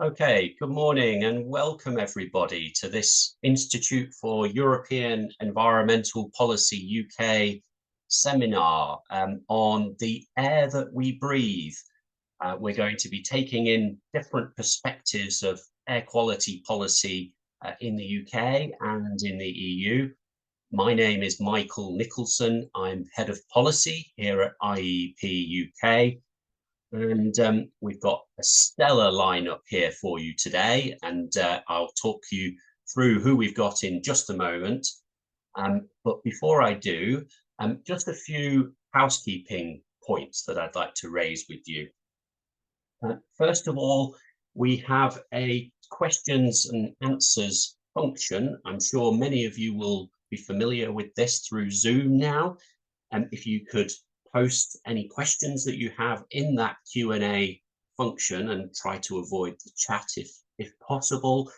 Okay, good morning and welcome everybody to this Institute for European Environmental Policy UK seminar on the air that we breathe. We're going to be taking in different perspectives of air quality policy in the UK and in the EU. My name is Michael Nicholson. I'm Head of Policy here at IEEP UK. And we've got a stellar lineup here for you today, and I'll talk you through who we've got in just a moment. But before I do, just a few housekeeping points that I'd like to raise with you. First of all, we have a questions and answers function. I'm sure many of you will be familiar with this through Zoom now. And if you could post any questions that you have in that Q&A function and try to avoid the chat if possible.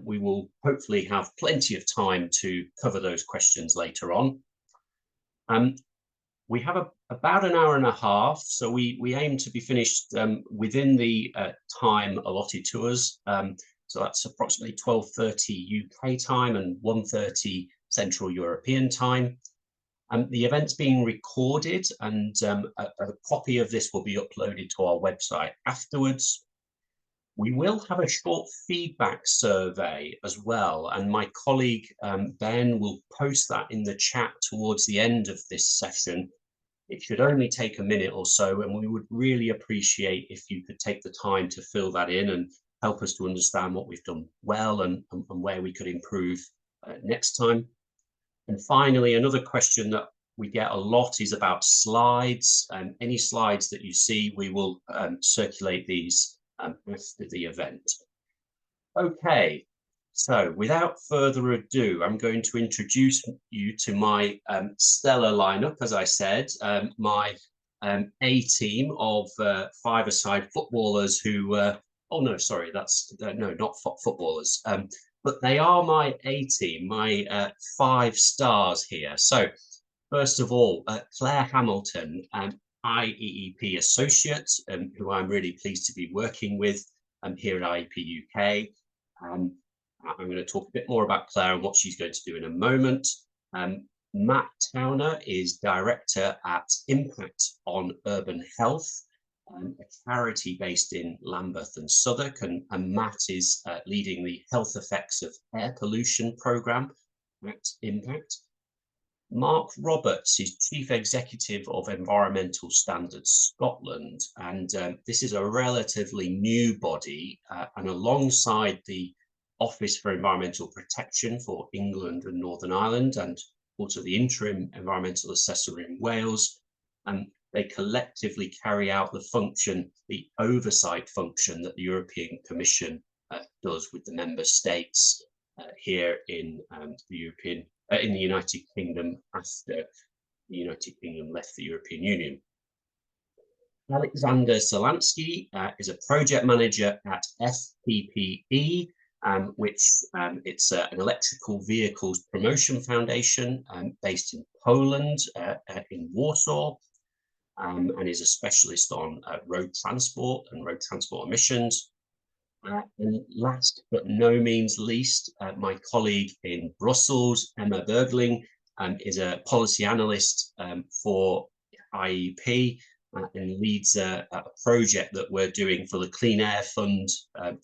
We will hopefully have plenty of time to cover those questions later on. We have about an hour and a half, so we aim to be finished within the time allotted to us. So that's approximately 12:30 UK time and 1:30 Central European time. The event's being recorded, and a copy of this will be uploaded to our website afterwards. We will have a short feedback survey as well, and my colleague Ben will post that in the chat towards the end of this session. It should only take a minute or so, and we would really appreciate if you could take the time to fill that in and help us to understand what we've done well and where we could improve next time. And finally, another question that we get a lot is about slides. Any slides that you see, we will circulate these after the event. Okay, so without further ado, I'm going to introduce you to my stellar lineup. As I said, my A team of five-a-side footballers who, oh no, sorry, that's, no, not footballers. But they are my A team, my 5 stars here. So first of all, Claire Hamilton, an IEEP associate, who I'm really pleased to be working with here at IEEP UK. I'm going to talk a bit more about Claire and what she's going to do in a moment. Matt Towner is director at Impact on Urban Health, a charity based in Lambeth and Southwark, and Matt is leading the health effects of air pollution programme at Impact. Mark Roberts is Chief Executive of Environmental Standards Scotland, and this is a relatively new body, and alongside the Office for Environmental Protection for England and Northern Ireland, and also the Interim Environmental Assessor in Wales, they collectively carry out the function, the oversight function that the European Commission does with the member states here in the United Kingdom after the United Kingdom left the European Union. Alexander Solansky is a project manager at FPPE, which it's an electrical vehicles promotion foundation based in Poland, in Warsaw. And is a specialist on road transport and road transport emissions. And last but no means least, my colleague in Brussels, Emma Bergling, is a policy analyst for IEP and leads a project that we're doing for the Clean Air Fund,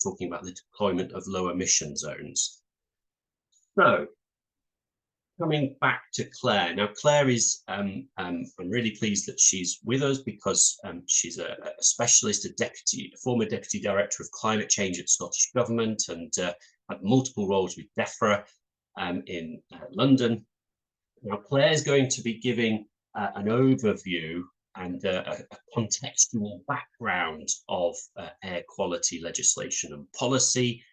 talking about the deployment of low emission zones. So, coming back to Claire. Now, Claire is, I'm really pleased that she's with us because she's a specialist, a former Deputy Director of Climate Change at Scottish Government, and had multiple roles with DEFRA in London. Now, Claire's going to be giving an overview and a contextual background of air quality legislation and policy.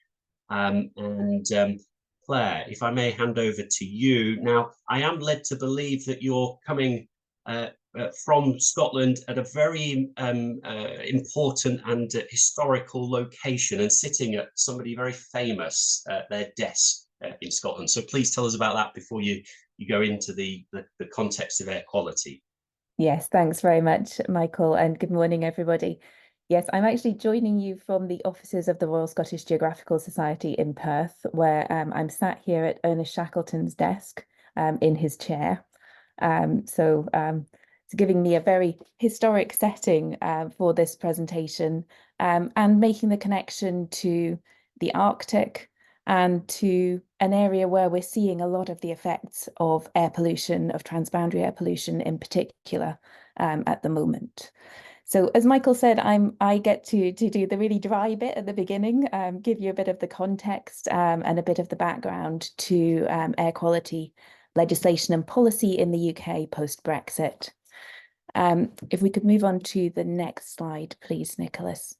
Claire, if I may hand over to you. Now, I am led to believe that you're coming from Scotland at a very important and historical location and sitting at somebody very famous at their desk in Scotland. So please tell us about that before you go into the context of air quality. Yes, thanks very much, Michael, and good morning, everybody. Yes, I'm actually joining you from the offices of the Royal Scottish Geographical Society in Perth, where I'm sat here at Ernest Shackleton's desk in his chair. It's giving me a very historic setting for this presentation and making the connection to the Arctic and to an area where we're seeing a lot of the effects of air pollution, of transboundary air pollution in particular at the moment. So as Michael said, I get to do the really dry bit at the beginning, give you a bit of the context and a bit of the background to air quality legislation and policy in the UK post-Brexit. If we could move on to the next slide, please, Nicholas.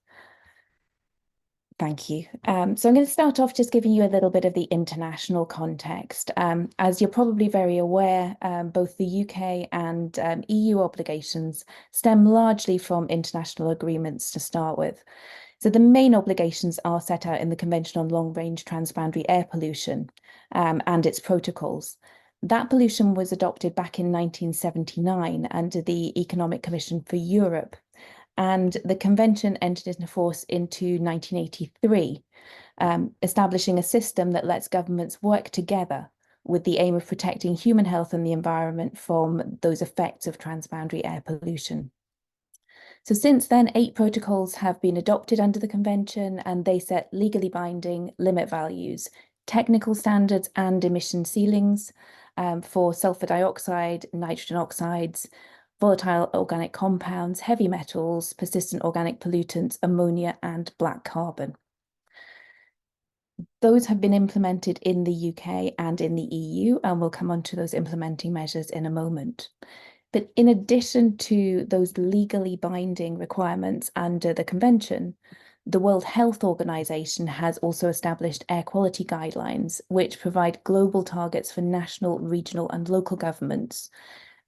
Thank you. So I'm going to start off just giving you a little bit of the international context. As you're probably very aware, both the UK and EU obligations stem largely from international agreements to start with. So the main obligations are set out in the Convention on Long-Range Transboundary Air Pollution and its protocols. That pollution was adopted back in 1979 under the Economic Commission for Europe. And the convention entered into force into 1983, establishing a system that lets governments work together with the aim of protecting human health and the environment from those effects of transboundary air pollution. So since then, 8 protocols have been adopted under the convention, and they set legally binding limit values, technical standards and emission ceilings for sulfur dioxide, nitrogen oxides, volatile organic compounds, heavy metals, persistent organic pollutants, ammonia, and black carbon. Those have been implemented in the UK and in the EU, and we'll come on to those implementing measures in a moment. But in addition to those legally binding requirements under the convention, the World Health Organization has also established air quality guidelines, which provide global targets for national, regional, and local governments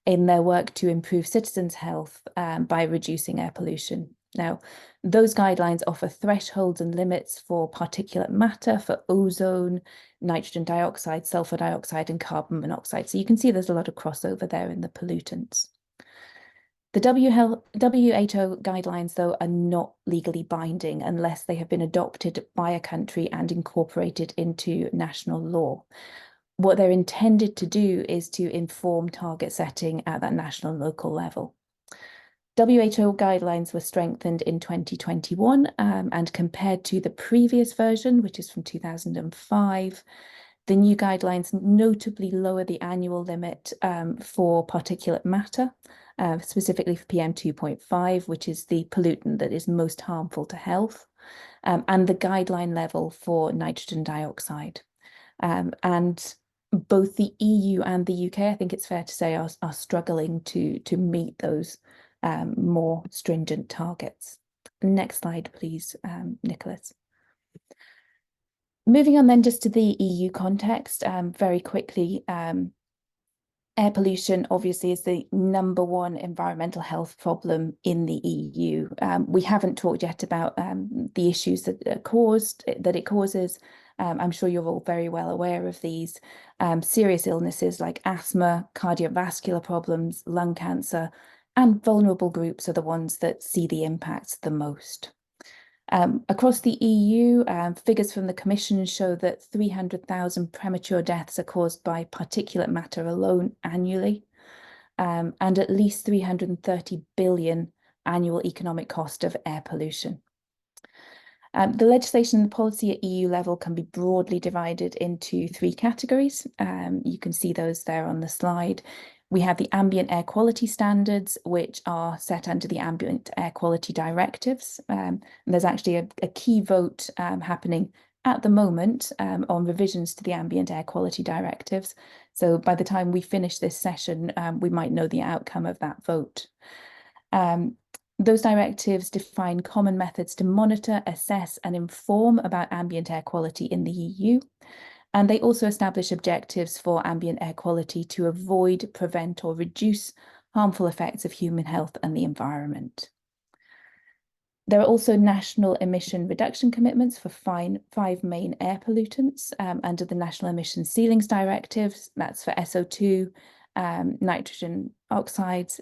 in their work to improve citizens' health by reducing air pollution. Now, those guidelines offer thresholds and limits for particulate matter, for ozone, nitrogen dioxide, sulfur dioxide, and carbon monoxide. So you can see there's a lot of crossover there in the pollutants. The WHO guidelines, though, are not legally binding unless they have been adopted by a country and incorporated into national law. What they're intended to do is to inform target setting at that national and local level. WHO guidelines were strengthened in 2021 and compared to the previous version, which is from 2005, the new guidelines notably lower the annual limit for particulate matter, specifically for PM2.5, which is the pollutant that is most harmful to health, and the guideline level for nitrogen dioxide. And both the EU and the UK, I think it's fair to say, are struggling to meet those more stringent targets. Next slide, please, Nicholas. Moving on then just to the EU context, very quickly, air pollution obviously is the #1 environmental health problem in the EU. We haven't talked yet about the issues that it causes. I'm sure you're all very well aware of these serious illnesses like asthma, cardiovascular problems, lung cancer, and vulnerable groups are the ones that see the impacts the most. Across the EU, figures from the Commission show that 300,000 premature deaths are caused by particulate matter alone annually, and at least 330 billion annual economic cost of air pollution. The legislation and policy at EU level can be broadly divided into 3 categories. You can see those there on the slide. We have the ambient air quality standards, which are set under the ambient air quality directives. And there's actually a key vote happening at the moment on revisions to the ambient air quality directives. So by the time we finish this session, we might know the outcome of that vote. Those directives define common methods to monitor, assess, and inform about ambient air quality in the EU. And they also establish objectives for ambient air quality to avoid, prevent, or reduce harmful effects of human health and the environment. There are also national emission reduction commitments for 5 main air pollutants under the National Emission Ceilings Directives. That's for SO2, nitrogen oxides,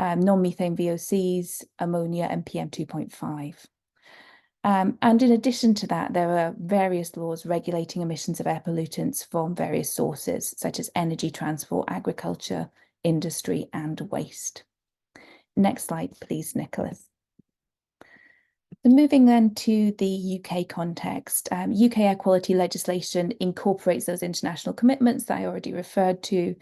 non-methane VOCs, ammonia, and PM2.5. And in addition to that, there are various laws regulating emissions of air pollutants from various sources, such as energy, transport, agriculture, industry, and waste. Next slide, please, Nicholas. So moving then to the UK context, UK air quality legislation incorporates those international commitments that I already referred to,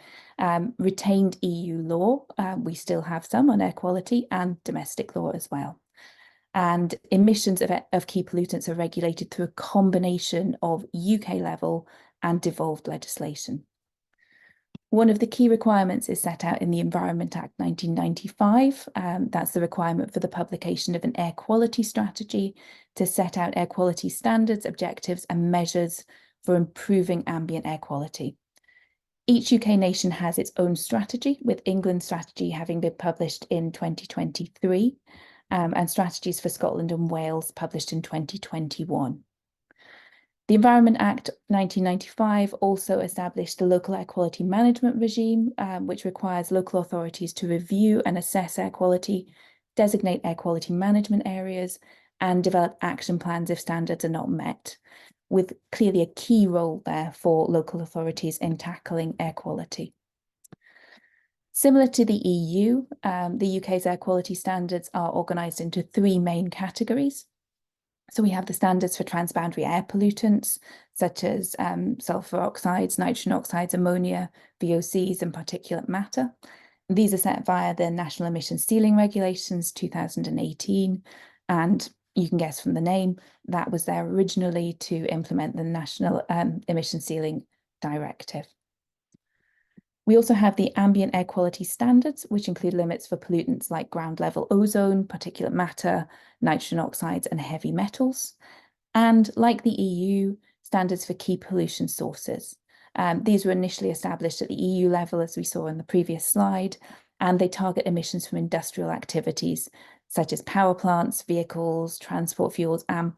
retained EU law, we still have some on air quality, and domestic law as well. And emissions of key pollutants are regulated through a combination of UK level and devolved legislation. One of the key requirements is set out in the Environment Act 1995. That's the requirement for the publication of an air quality strategy to set out air quality standards, objectives, and measures for improving ambient air quality. Each UK nation has its own strategy, with England's strategy having been published in 2023, and strategies for Scotland and Wales published in 2021. The Environment Act 1995 also established the local air quality management regime, which requires local authorities to review and assess air quality, designate air quality management areas, and develop action plans if standards are not met, with clearly a key role there for local authorities in tackling air quality. Similar to the EU, the UK's air quality standards are organised into three main categories. So we have the standards for transboundary air pollutants, such as sulfur oxides, nitrogen oxides, ammonia, VOCs, and particulate matter. These are set via the National Emissions Ceiling Regulations 2018, and you can guess from the name, that was there originally to implement the National Emission Ceiling Directive. We also have the ambient air quality standards, which include limits for pollutants like ground level ozone, particulate matter, nitrogen oxides, and heavy metals. And like the EU, standards for key pollution sources. These were initially established at the EU level, as we saw in the previous slide, and they target emissions from industrial activities, such as power plants, vehicles, transport fuels, and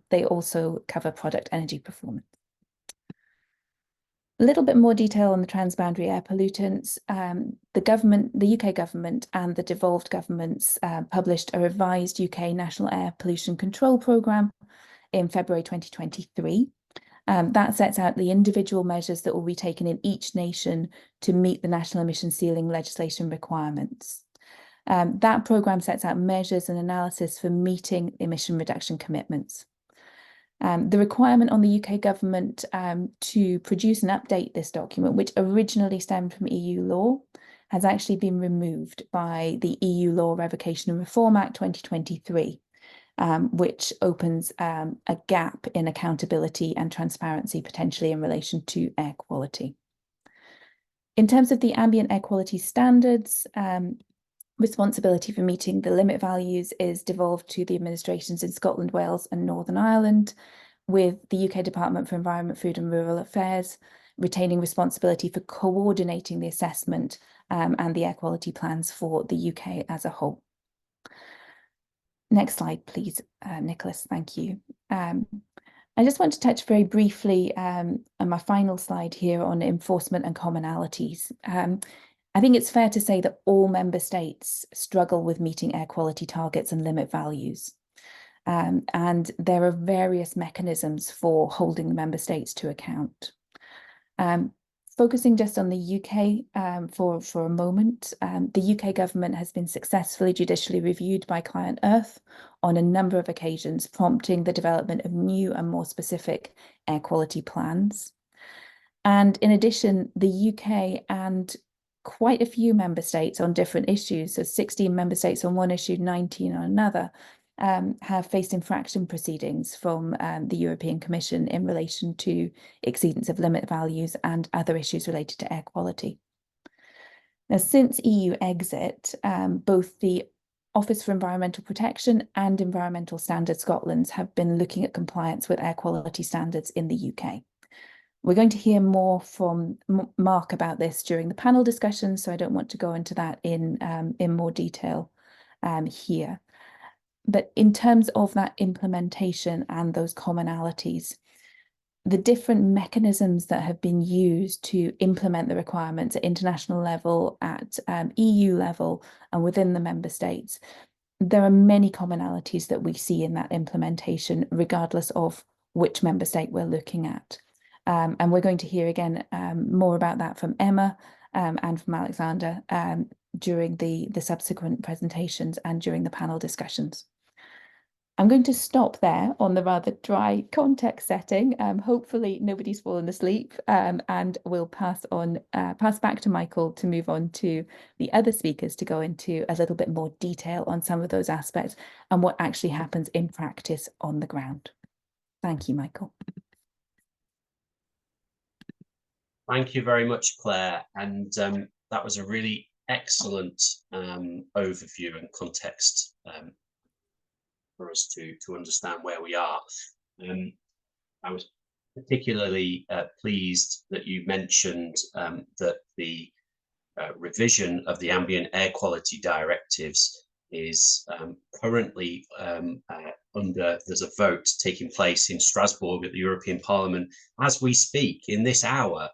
they also cover product energy performance. A little bit more detail on the transboundary air pollutants. The UK government and the devolved governments published a revised UK National Air Pollution Control Programme in February 2023. That sets out the individual measures that will be taken in each nation to meet the national emission ceiling legislation requirements. That programme sets out measures and analysis for meeting emission reduction commitments. The requirement on the UK government to produce and update this document, which originally stemmed from EU law, has actually been removed by the EU Law Revocation and Reform Act 2023, which opens a gap in accountability and transparency potentially in relation to air quality. In terms of the ambient air quality standards, responsibility for meeting the limit values is devolved to the administrations in Scotland, Wales, and Northern Ireland, with the UK Department for Environment, Food and Rural Affairs retaining responsibility for coordinating the assessment and the air quality plans for the UK as a whole. Next slide, please, Nicholas. Thank you. I just want to touch very briefly on my final slide here on enforcement and commonalities. I think it's fair to say that all member states struggle with meeting air quality targets and limit values. And there are various mechanisms for holding the member states to account. Focusing just on the UK for a moment, the UK government has been successfully judicially reviewed by Client Earth on a number of occasions, prompting the development of new and more specific air quality plans. And in addition, the UK and quite a few member states on different issues, so 16 member states on one issue, 19 on another, have faced infraction proceedings from the European Commission in relation to exceedance of limit values and other issues related to air quality. Now, since EU exit, both the Office for Environmental Protection and Environmental Standards Scotland have been looking at compliance with air quality standards in the UK. We're going to hear more from Mark about this during the panel discussion, so I don't want to go into that in more detail here. But in terms of that implementation and those commonalities, the different mechanisms that have been used to implement the requirements at international level, at EU level, and within the member states, there are many commonalities that we see in that implementation, regardless of which member state we're looking at. And we're going to hear again more about that from Emma and from Alexander during the subsequent presentations and during the panel discussions. I'm going to stop there on the rather dry context setting. Hopefully nobody's fallen asleep, and we'll pass back to Michael to move on to the other speakers to go into a little bit more detail on some of those aspects and what actually happens in practice on the ground. Thank you, Michael. Thank you very much, Claire. And that was a really excellent overview and context for us to understand where we are. I was particularly pleased that you mentioned that the revision of the ambient air quality directives is currently there's a vote taking place in Strasbourg at the European Parliament as we speak in this hour.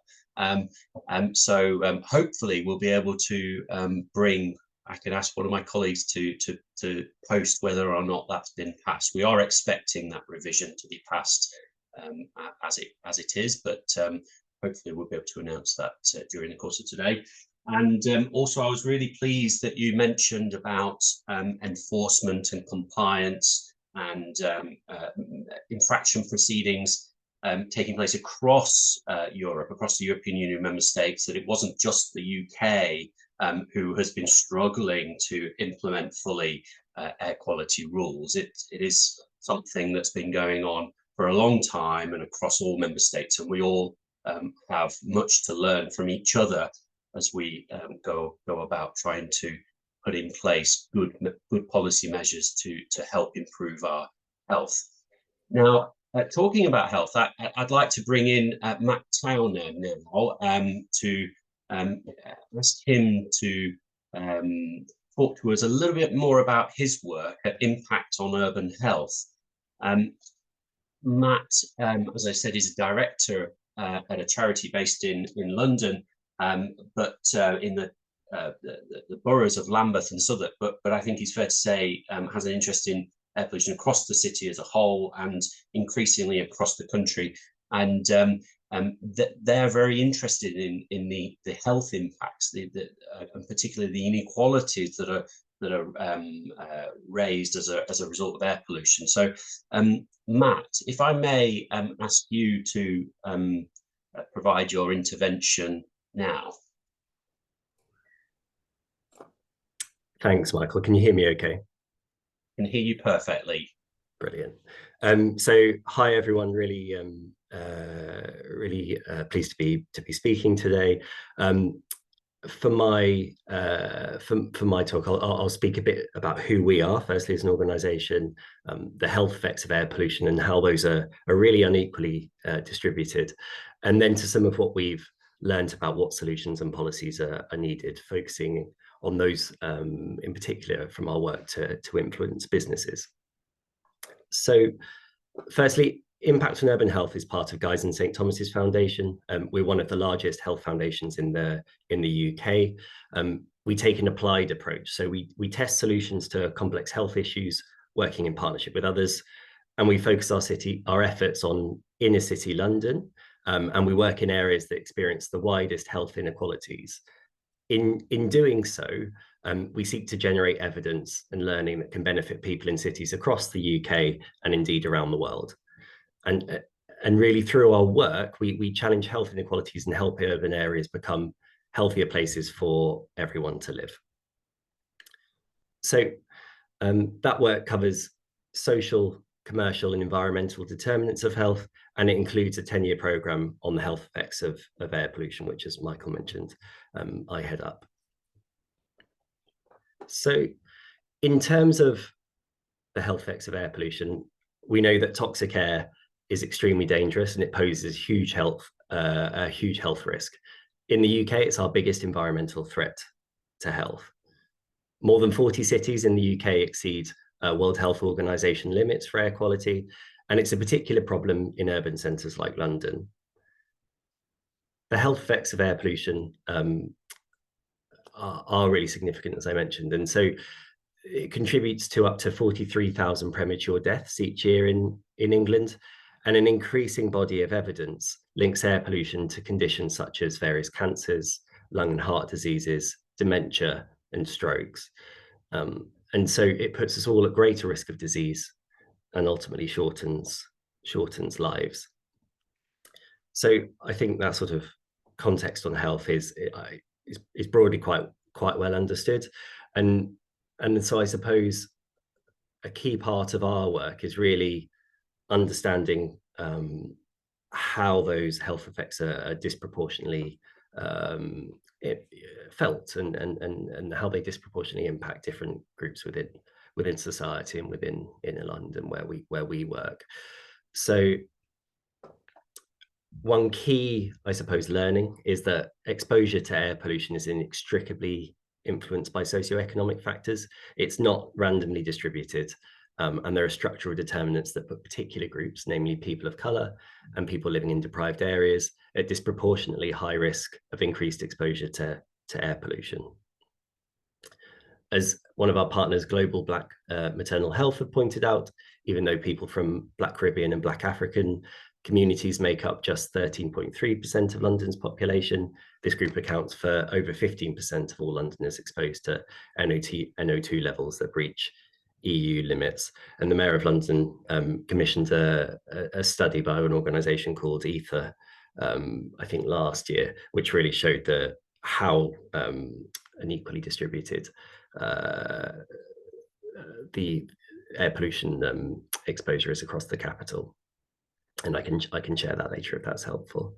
So hopefully we'll be able to I can ask one of my colleagues to post whether or not that's been passed. We are expecting that revision to be passed as it is, but hopefully we'll be able to announce that during the course of today. And also I was really pleased that you mentioned about enforcement and compliance and infraction proceedings taking place across Europe, across the European Union member states, that it wasn't just the UK who has been struggling to implement fully air quality rules. It is something that's been going on for a long time and across all member states, and we all have much to learn from each other as we go about trying to put in place good policy measures to help improve our health. Now, talking about health, I'd like to bring in Matt Towner now to ask him to talk to us a little bit more about his work at Impact on Urban Health. Matt, as I said, is a director at a charity based in London, but in the boroughs of Lambeth and Southwark, but I think it's fair to say has an interest in air pollution across the city as a whole and increasingly across the country. And they're very interested in the health impacts, and particularly the inequalities that are raised as a result of air pollution. So, Matt, if I may ask you to provide your intervention now. Thanks, Michael. Can you hear me okay? I can hear you perfectly. Brilliant. So hi everyone, really pleased to be speaking today. For my talk, I'll speak a bit about who we are, firstly as an organisation, the health effects of air pollution and how those are really unequally distributed, and then to some of what we've learned about what solutions and policies are needed, focusing on those in particular from our work to influence businesses. So firstly, Impact on Urban Health is part of Guy's and St Thomas's Foundation. We're one of the largest health foundations in the UK. We take an applied approach. So we test solutions to complex health issues, working in partnership with others. And we focus our efforts on inner city London. And we work in areas that experience the widest health inequalities. In doing so, we seek to generate evidence and learning that can benefit people in cities across the UK and indeed around the world. And really through our work, we challenge health inequalities and help urban areas become healthier places for everyone to live. So that work covers social, commercial and environmental determinants of health, and it includes a 10-year programme on the health effects of air pollution, which, as Michael mentioned, I head up. So in terms of the health effects of air pollution, we know that toxic air is extremely dangerous and it poses a huge health risk. In the UK, it's our biggest environmental threat to health. More than 40 cities in the UK exceed World Health Organization limits for air quality, and it's a particular problem in urban centres like London. The health effects of air pollution are really significant, as I mentioned, and so it contributes to up to 43,000 premature deaths each year in England, and an increasing body of evidence links air pollution to conditions such as various cancers, lung and heart diseases, dementia, and strokes. And so it puts us all at greater risk of disease and ultimately shortens lives. So I think that sort of context on health is broadly quite well understood, and so I suppose a key part of our work is really understanding how those health effects are disproportionately felt, and how they disproportionately impact different groups within society and within inner London where we work. So one key, I suppose, learning is that exposure to air pollution is inextricably influenced by socioeconomic factors. It's not randomly distributed, and there are structural determinants that put particular groups, namely people of colour and people living in deprived areas, at disproportionately high risk of increased exposure to air pollution. As one of our partners, Global Black Maternal Health, have pointed out, even though people from Black Caribbean and Black African communities make up just 13.3% of London's population, this group accounts for over 15% of all Londoners exposed to NO2 levels that breach EU limits. And the Mayor of London commissioned a study by an organisation called IEEP, I think last year, which really showed how unequally distributed the air pollution exposure is across the capital. And I can share that later if that's helpful.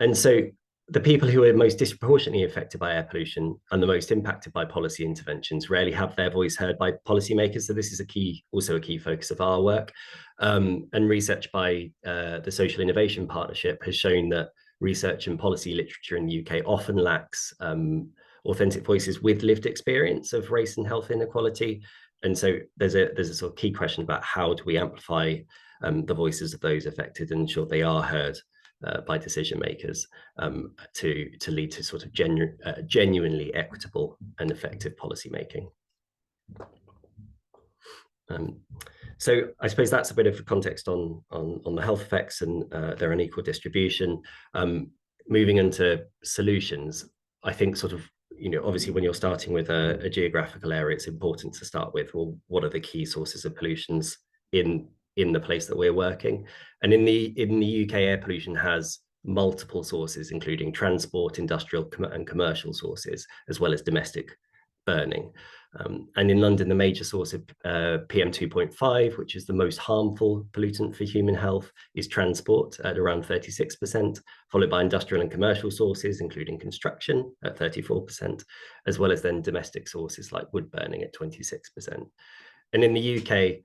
And so the people who are most disproportionately affected by air pollution and the most impacted by policy interventions rarely have their voice heard by policymakers. So this is also a key focus of our work. And research by the Social Innovation Partnership has shown that research and policy literature in the UK often lacks authentic voices with lived experience of race and health inequality. And so there's a sort of key question about how do we amplify the voices of those affected and ensure they are heard by decision makers to lead to sort of genuinely equitable and effective policy making. So I suppose that's a bit of context on the health effects and their unequal distribution. Moving into solutions, I think sort of, obviously when you're starting with a geographical area, it's important to start with, well, what are the key sources of pollutions in the place that we're working? And in the UK, air pollution has multiple sources, including transport, industrial and commercial sources, as well as domestic burning. And in London, the major source of PM2.5, which is the most harmful pollutant for human health, is transport at around 36%, followed by industrial and commercial sources, including construction at 34%, as well as then domestic sources like wood burning at 26%. And in the UK,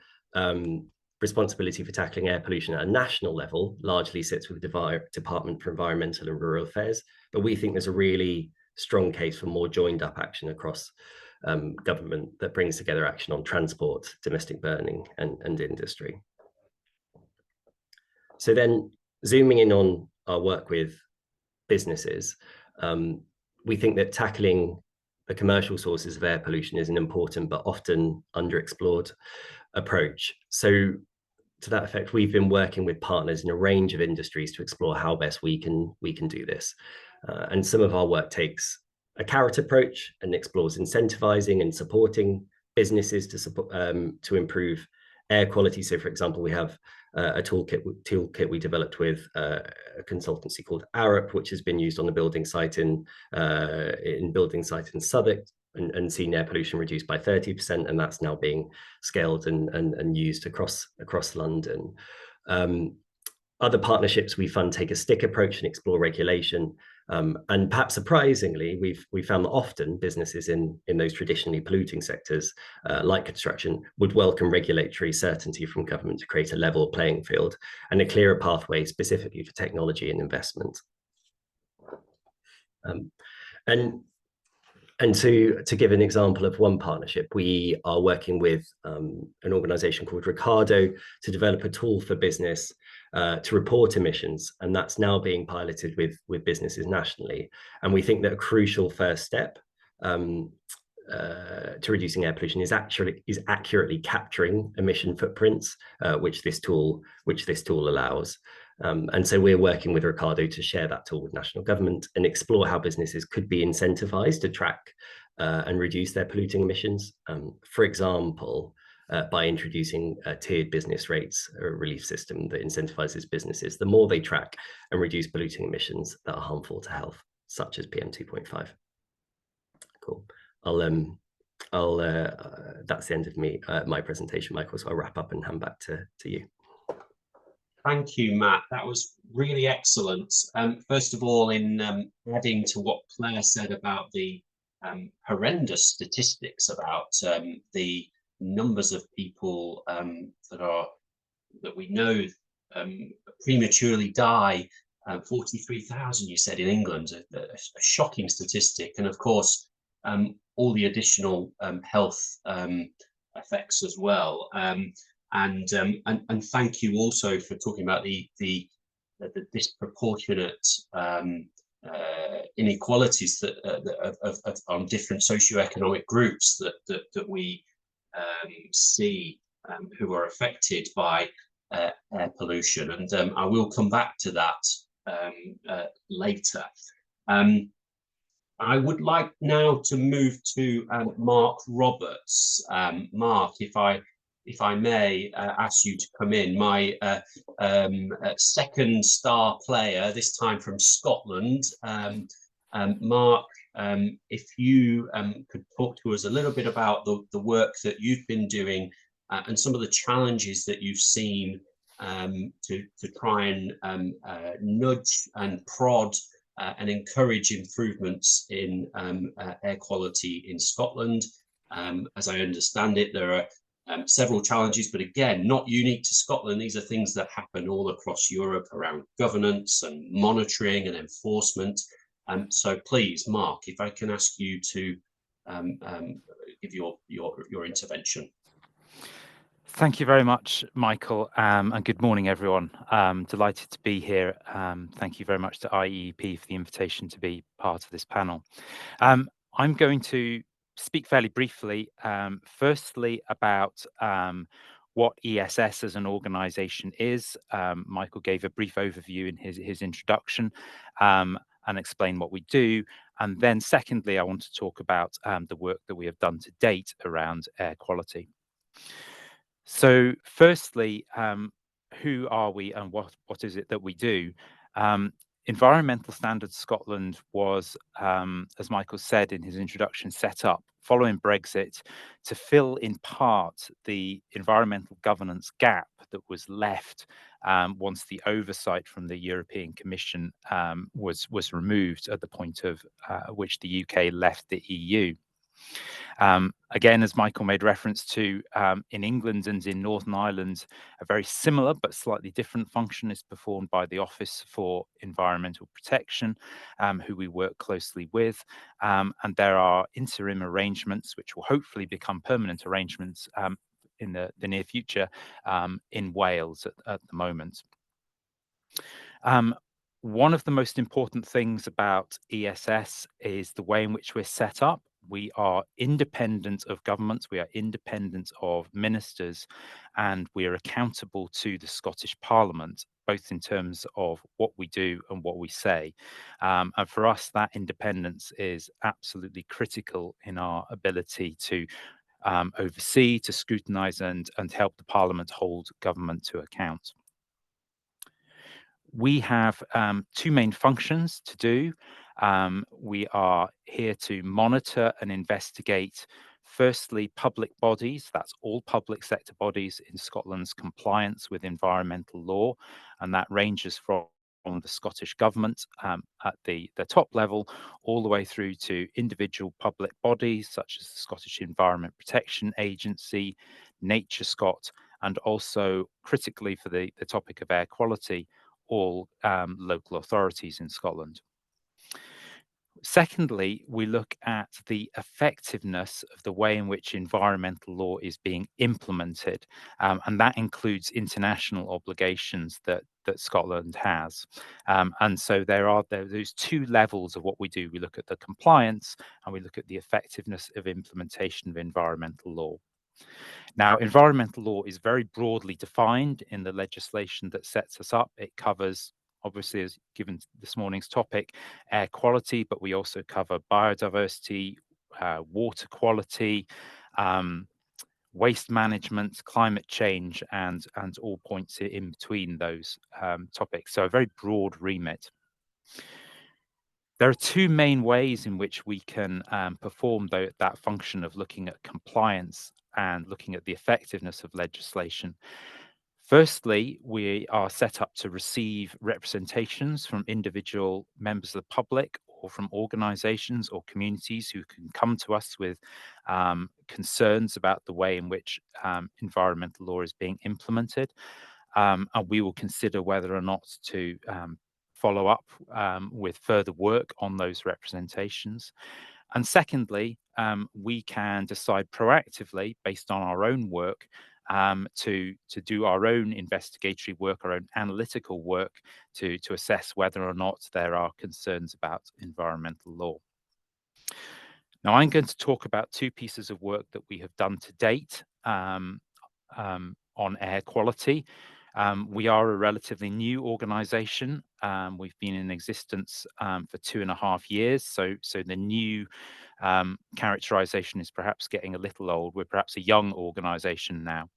responsibility for tackling air pollution at a national level largely sits with the Department for Environmental and Rural Affairs, but we think there's a really strong case for more joined up action across government that brings together action on transport, domestic burning, and industry. So then zooming in on our work with businesses, we think that tackling the commercial sources of air pollution is an important but often underexplored approach. So to that effect, we've been working with partners in a range of industries to explore how best we can do this. And some of our work takes a carrot approach and explores incentivizing and supporting businesses to improve air quality. So, for example, we have a toolkit we developed with a consultancy called IEEP, which has been used on the building site in Southwark, and seen air pollution reduced by 30%, and that's now being scaled and used across London. Other partnerships we fund take a stick approach and explore regulation. And perhaps surprisingly, we've found that often businesses in those traditionally polluting sectors, like construction, would welcome regulatory certainty from government to create a level playing field and a clearer pathway specifically for technology and investment. And And to give an example of one partnership, we are working with an organisation called Ricardo to develop a tool for business to report emissions, and that's now being piloted with businesses nationally. And we think that a crucial first step to reducing air pollution is accurately capturing emission footprints, which this tool allows. And so we're working with Ricardo to share that tool with national government and explore how businesses could be incentivized to track and reduce their polluting emissions. For example, by introducing a tiered business rates, a relief system that incentivizes businesses. The more they track and reduce polluting emissions that are harmful to health, such as PM2.5. Cool. That's the end of my presentation, Michael. So I'll wrap up and hand back to you. Thank you, Matt. That was really excellent. First of all, in adding to what Claire said about the horrendous statistics about the numbers of people that we know prematurely die, 43,000, you said, in England, a shocking statistic, and of course all the additional health effects as well. And thank you also for talking about the disproportionate inequalities that on different socioeconomic groups that we see who are affected by air pollution, and I will come back to that later. I would like now to move to Mark Roberts. Mark, if I may ask you to come in, my second star player, this time from Scotland. Mark, if you could talk to us a little bit about the work that you've been doing and some of the challenges that you've seen to try and nudge and prod and encourage improvements in air quality in Scotland. As I understand it, there are several challenges, but again, not unique to Scotland. These are things that happen all across Europe around governance and monitoring and enforcement. So please, Mark, if I can ask you to give your intervention. Thank you very much, Michael, and good morning, everyone. Delighted to be here. Thank you very much to IEEP for the invitation to be part of this panel. I'm going to speak fairly briefly, firstly about what ESS as an organisation is. Michael gave a brief overview in his introduction and explain what we do. And then secondly, I want to talk about the work that we have done to date around air quality. So firstly, who are we and what is it that we do? Environmental Standards Scotland was, as Michael said in his introduction, set up following Brexit to fill in part the environmental governance gap that was left once the oversight from the European Commission was removed at the point of which the UK left the EU. Again, as Michael made reference to, in England and in Northern Ireland, a very similar but slightly different function is performed by the Office for Environmental Protection, who we work closely with. And there are interim arrangements, which will hopefully become permanent arrangements in the near future in Wales at the moment. One of the most important things about ESS is the way in which we're set up. We are independent of government, we are independent of ministers, and we are accountable to the Scottish Parliament, both in terms of what we do and what we say. And for us, that independence is absolutely critical in our ability to oversee, to scrutinise and help the Parliament hold government to account. We have two main functions to do. We are here to monitor and investigate, firstly, public bodies, that's all public sector bodies in Scotland's compliance with environmental law, and that ranges from the Scottish Government at the top level, all the way through to individual public bodies such as the Scottish Environment Protection Agency, Nature Scot, and also, critically for the topic of air quality, all local authorities in Scotland. Secondly, we look at the effectiveness of the way in which environmental law is being implemented, and that includes international obligations that Scotland has. And so there are those two levels of what we do. We look at the compliance and we look at the effectiveness of implementation of environmental law. Now, environmental law is very broadly defined in the legislation that sets us up. It covers, obviously, as given this morning's topic, air quality, but we also cover biodiversity, water quality, waste management, climate change, and all points in between those topics. So a very broad remit. There are two main ways in which we can perform that function of looking at compliance and looking at the effectiveness of legislation. Firstly, we are set up to receive representations from individual members of the public or from organizations or communities who can come to us with concerns about the way in which environmental law is being implemented. And we will consider whether or not to follow up with further work on those representations. And secondly, we can decide proactively, based on our own work, to do our own investigatory work, our own analytical work, to assess whether or not there are concerns about environmental law. Now, I'm going to talk about two pieces of work that we have done to date on air quality. We are a relatively new organisation. We've been in existence for 2.5 years, so the new characterisation is perhaps getting a little old. We're perhaps a young organisation now.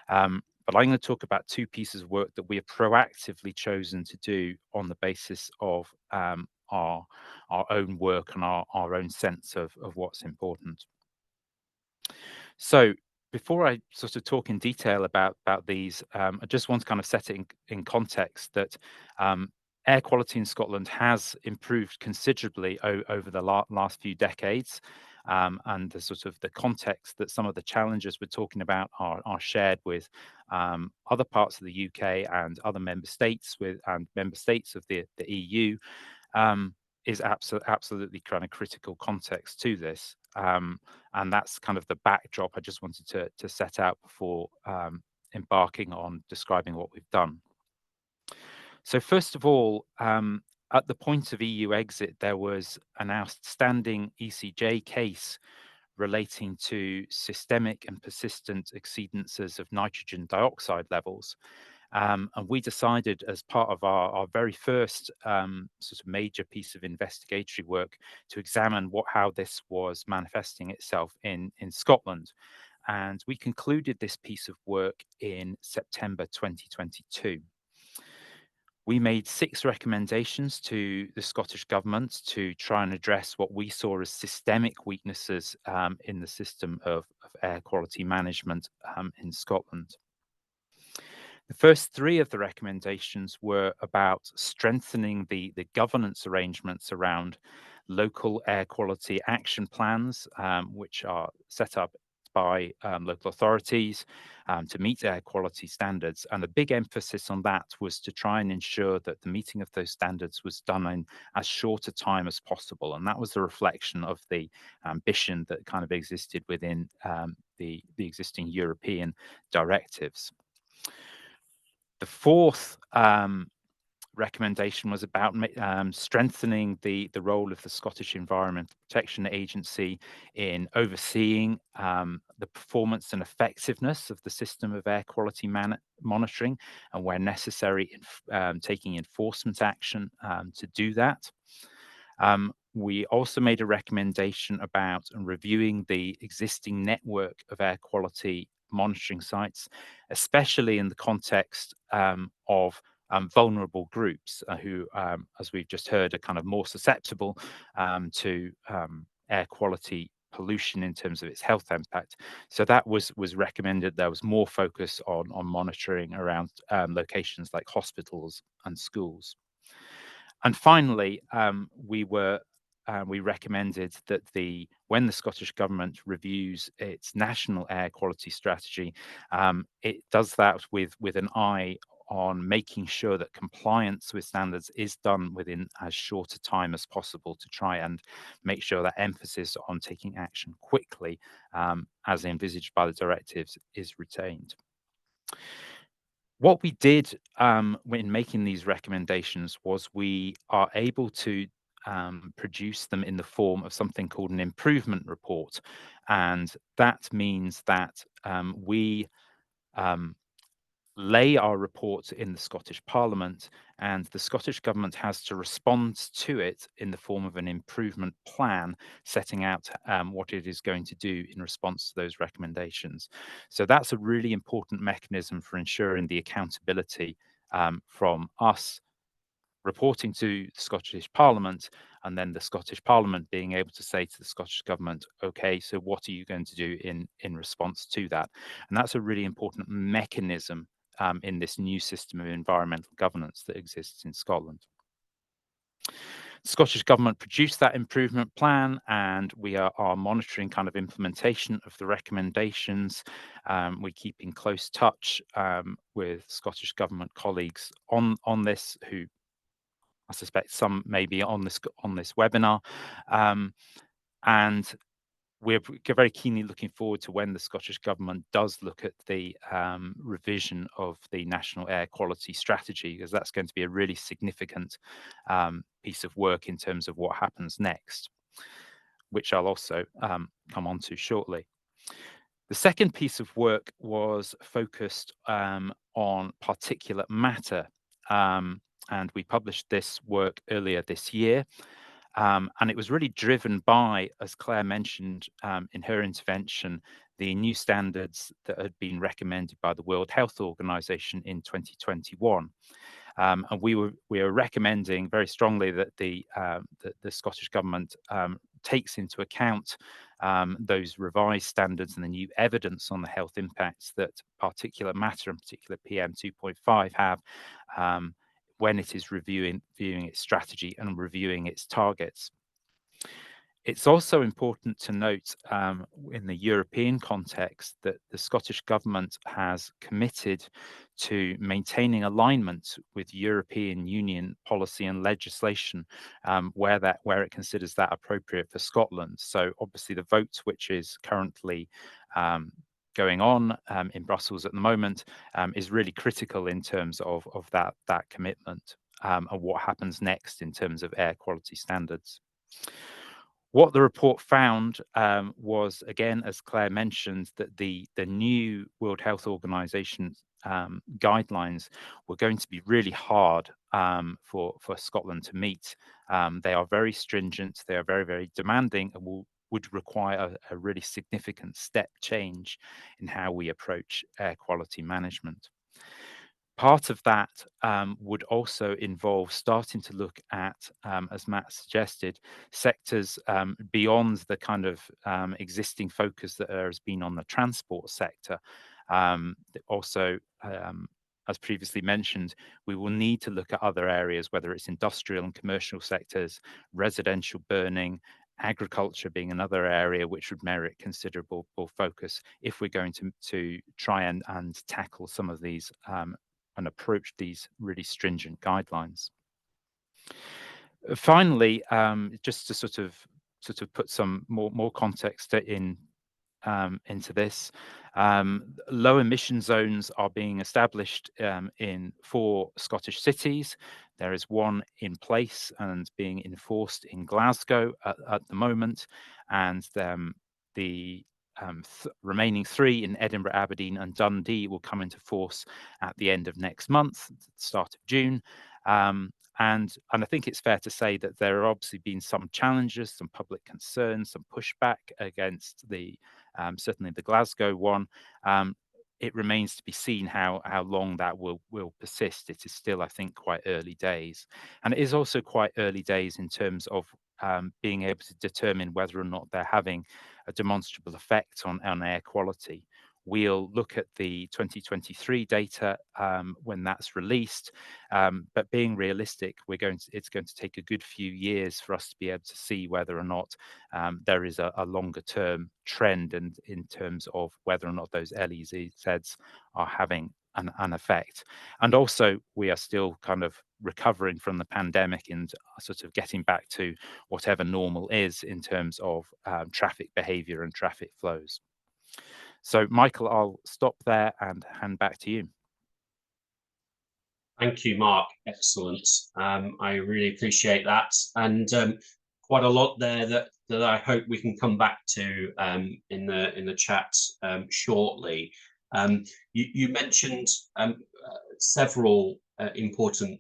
But I'm going to talk about two pieces of work that we have proactively chosen to do on the basis of our own work and our own sense of what's important. So before I sort of talk in detail about these, I just want to kind of set it in context that air quality in Scotland has improved considerably over the last few decades. And the sort of the context that some of the challenges we're talking about are shared with other parts of the UK and other member states and member states of the EU is absolutely kind of critical context to this. And that's kind of the backdrop I just wanted to set out before embarking on describing what we've done. So first of all, at the point of EU exit, there was an outstanding ECJ case relating to systemic and persistent exceedances of nitrogen dioxide levels. And we decided, as part of our very first sort of major piece of investigatory work, to examine how this was manifesting itself in Scotland. And we concluded this piece of work in September 2022. We made 6 recommendations to the Scottish Government to try and address what we saw as systemic weaknesses in the system of air quality management in Scotland. The first 3 of the recommendations were about strengthening the governance arrangements around local air quality action plans, which are set up by local authorities to meet air quality standards. And a big emphasis on that was to try and ensure that the meeting of those standards was done in as short a time as possible. And that was a reflection of the ambition that kind of existed within the existing European directives. The 4th recommendation was about strengthening the role of the Scottish Environmental Protection Agency in overseeing the performance and effectiveness of the system of air quality monitoring, and where necessary, taking enforcement action to do that. We also made a recommendation about reviewing the existing network of air quality monitoring sites, especially in the context of vulnerable groups who, as we've just heard, are kind of more susceptible to air quality pollution in terms of its health impact. So that was recommended. There was more focus on monitoring around locations like hospitals and schools. And finally, we recommended that when the Scottish Government reviews its national air quality strategy, it does that with an eye on making sure that compliance with standards is done within as short a time as possible to try and make sure that emphasis on taking action quickly, as envisaged by the directives, is retained. What we did when making these recommendations was we are able to produce them in the form of something called an improvement report. And that means that we lay our report in the Scottish Parliament, and the Scottish Government has to respond to it in the form of an improvement plan, setting out what it is going to do in response to those recommendations. So that's a really important mechanism for ensuring the accountability from us reporting to the Scottish Parliament, and then the Scottish Parliament being able to say to the Scottish Government, okay, so what are you going to do in response to that? And that's a really important mechanism in this new system of environmental governance that exists in Scotland. The Scottish Government produced that improvement plan, and we are monitoring kind of implementation of the recommendations. We keep in close touch with Scottish Government colleagues on this, who I suspect some may be on this webinar, and we're very keenly looking forward to when the Scottish Government does look at the revision of the National Air Quality Strategy, because that's going to be a really significant piece of work in terms of what happens next, which I'll also come on to shortly. The second piece of work was focused on particulate matter, and we published this work earlier this year. And it was really driven by, as Claire mentioned in her intervention, the new standards that had been recommended by the World Health Organization in 2021. And we are recommending very strongly that the Scottish Government takes into account those revised standards and the new evidence on the health impacts that particulate matter, in particular PM2.5, have when it is reviewing its strategy and reviewing its targets. It's also important to note in the European context that the Scottish Government has committed to maintaining alignment with European Union policy and legislation where it considers that appropriate for Scotland. So obviously the vote, which is currently going on in Brussels at the moment, is really critical in terms of that commitment and what happens next in terms of air quality standards. What the report found was, again, as Claire mentioned, that the new World Health Organization guidelines were going to be really hard for Scotland to meet. They are very stringent, they are very, very demanding, and would require a really significant step change in how we approach air quality management. Part of that would also involve starting to look at, as Matt suggested, sectors beyond the kind of existing focus that there has been on the transport sector. Also, as previously mentioned, we will need to look at other areas, whether it's industrial and commercial sectors, residential burning, agriculture being another area which would merit considerable focus if we're going to try and tackle some of these and approach these really stringent guidelines. Finally, just to sort of put some more context into this, low emission zones are being established in 4 Scottish cities. There is one in place and being enforced in Glasgow at the moment, and the remaining 3 in Edinburgh, Aberdeen and Dundee will come into force at the end of next month, the start of June. And I think it's fair to say that there have obviously been some challenges, some public concerns, some pushback against the certainly the Glasgow one. It remains to be seen how long that will persist. It is still, I think, quite early days. And it is also quite early days in terms of being able to determine whether or not they're having a demonstrable effect on air quality. We'll look at the 2023 data when that's released, but being realistic, it's going to take a good few years for us to be able to see whether or not there is a longer term trend and in terms of whether or not those LEZs are having an effect. And also, we are still kind of recovering from the pandemic and sort of getting back to whatever normal is in terms of traffic behaviour and traffic flows. So, Michael, I'll stop there and hand back to you. Thank you, Mark. Excellent. I really appreciate that, and quite a lot there that I hope we can come back to in the chat shortly. You mentioned several important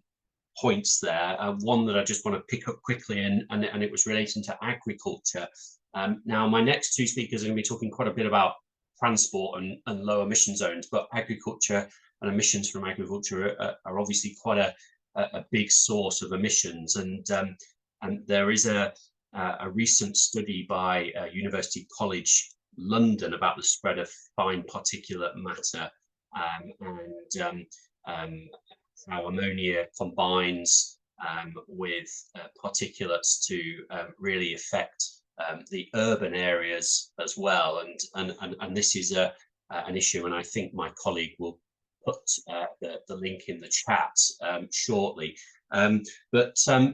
points there. One that I just want to pick up quickly, and it was relating to agriculture. Now, my next two speakers are going to be talking quite a bit about transport and low emission zones, but agriculture and emissions from agriculture are obviously quite a big source of emissions, and there is a recent study by University College London about the spread of fine particulate matter and how ammonia combines with particulates to really affect the urban areas as well, and this is an issue, and I think my colleague will put the link in the chat shortly.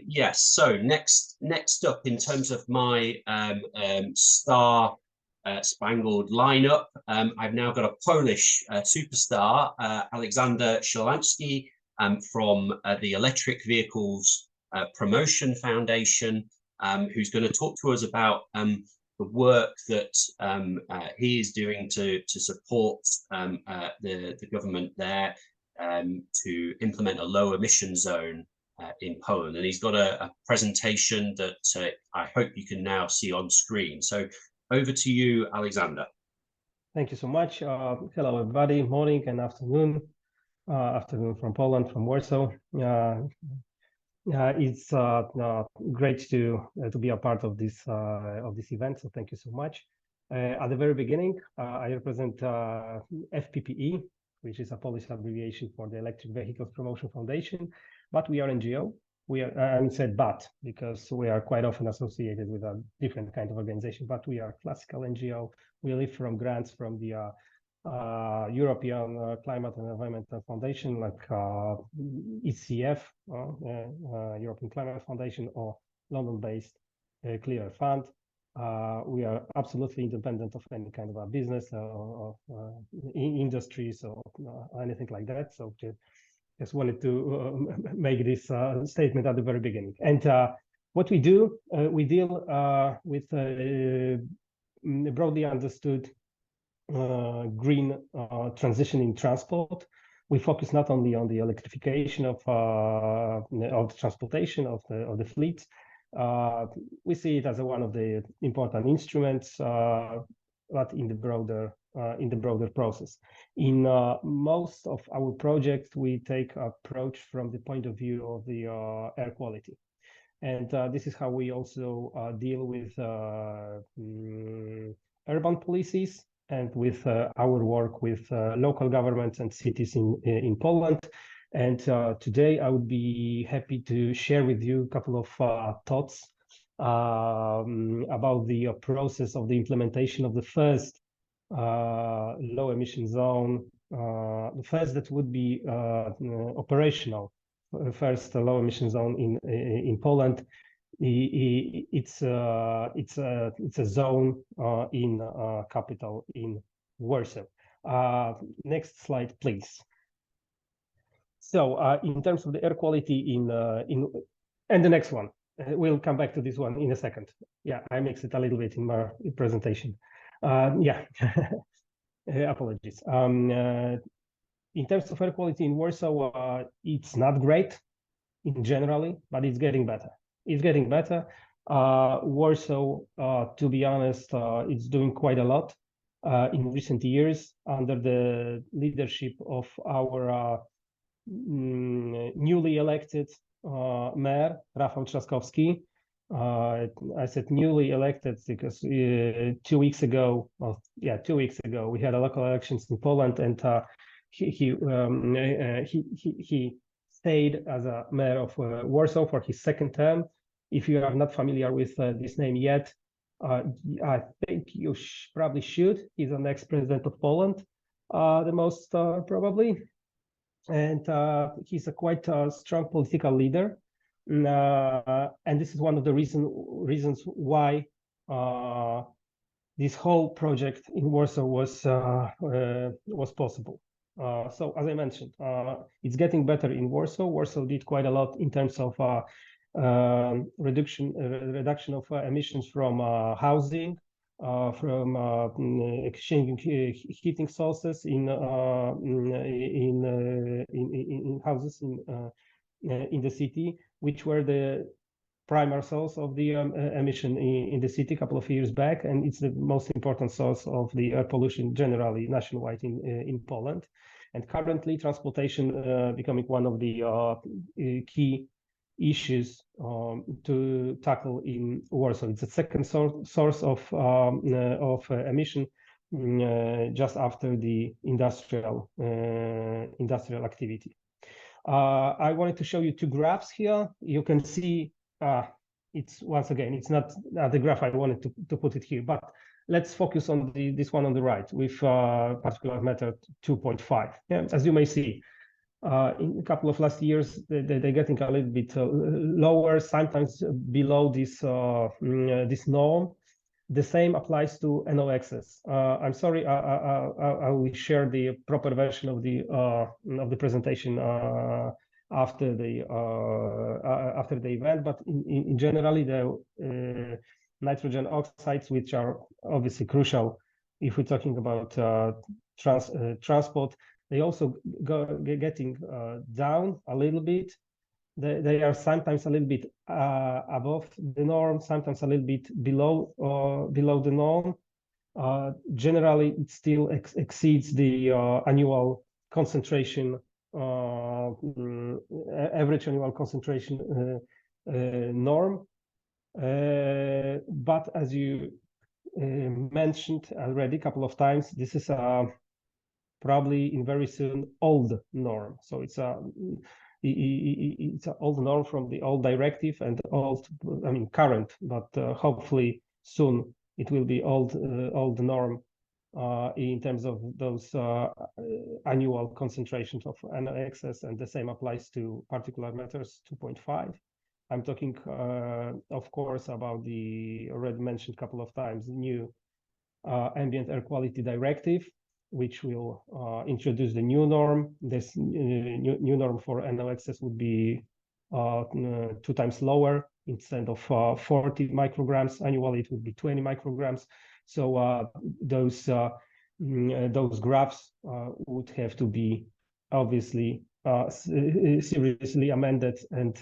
Yes, so next up in terms of my star spangled lineup, I've now got a Polish superstar, Alexander Szalański, from the Electric Vehicles Promotion Foundation, who's going to talk to us about the work that he is doing to support the government there to implement a low emission zone in Poland. And he's got a presentation that I hope you can now see on screen. So over to you, Alexander. Thank you so much. Hello, everybody. Morning and afternoon. Afternoon from Poland, from Warsaw. It's great to be a part of this event. So thank you so much. At the very beginning, I represent FPPE, which is a Polish abbreviation for the Electric Vehicles Promotion Foundation. But we are NGO. We are, I said but because we are quite often associated with a different kind of organization. But we are classical NGO. We live from grants from the European Climate and Environmental Foundation, like ECF, European Climate Foundation, or London-based Clear Fund. We are absolutely independent of any kind of a business or industries or anything like that. So just wanted to make this statement at the very beginning. And what we do, we deal with broadly understood green transition in transport. We focus not only on the electrification of transportation of the fleet. We see it as one of the important instruments, but in the broader process. In most of our projects, we take approach from the point of view of the air quality. And this is how we also deal with urban policies and with our work with local governments and cities in Poland. And today I would be happy to share with you a couple of thoughts about the process of the implementation of the first low emission zone, the first that would be operational, first low emission zone in Poland. It's a zone in capital in Warsaw. Next slide, please. So in terms of the air quality and the next one, we'll come back to this one in a second. Yeah, I mixed it a little bit in my presentation. Yeah, apologies. In terms of air quality in Warsaw, it's not great in generally, but it's getting better. It's getting better. Warsaw, to be honest, it's doing quite a lot in recent years under the leadership of our newly elected mayor, Rafał Trzaskowski. I said newly elected because 2 weeks ago, well, yeah, 2 weeks ago, we had a local elections in Poland, and he stayed as a mayor of Warsaw for his second term. If you are not familiar with this name yet, I think you probably should. He's the next president of Poland, the most probably. and he's a quite strong political leader. And this is one of the reasons why this whole project in Warsaw was possible. So as I mentioned, it's getting better in Warsaw. Warsaw did quite a lot in terms of reduction of emissions from housing, from exchanging heating sources in houses in the city, which were the primary source of the emission in the city a couple of years back, and it's the most important source of the air pollution generally nationwide in Poland. And currently, transportation becoming one of the key issues to tackle in Warsaw. It's the second source of emission just after the industrial activity. I wanted to show you two graphs here. You can see it's once again, it's not the graph I wanted to put it here, but let's focus on this one on the right with particulate matter 2.5. Yeah, as you may see, in a couple of last years, they're getting a little bit lower, sometimes below this this norm. The same applies to NOx's. I'm sorry, I will share the proper version of the presentation after the event, but in generally the nitrogen oxides, which are obviously crucial if we're talking about transport, they also getting down a little bit. They are sometimes a little bit above the norm, sometimes a little bit below the norm. Generally, it still exceeds the annual concentration, average annual concentration norm. But as you mentioned already a couple of times, this is probably in very soon old norm. So it's an old norm from the old directive and old, I mean current, but hopefully soon it will be old norm in terms of those annual concentrations of NOx's, and the same applies to particulate matters 2.5. I'm talking, of course, about the already mentioned couple of times new ambient air quality directive, which will introduce the new norm. This new norm for NOx's would be 2 times lower. Instead of 40 micrograms annually, it would be 20 micrograms. So those graphs would have to be obviously seriously amended, and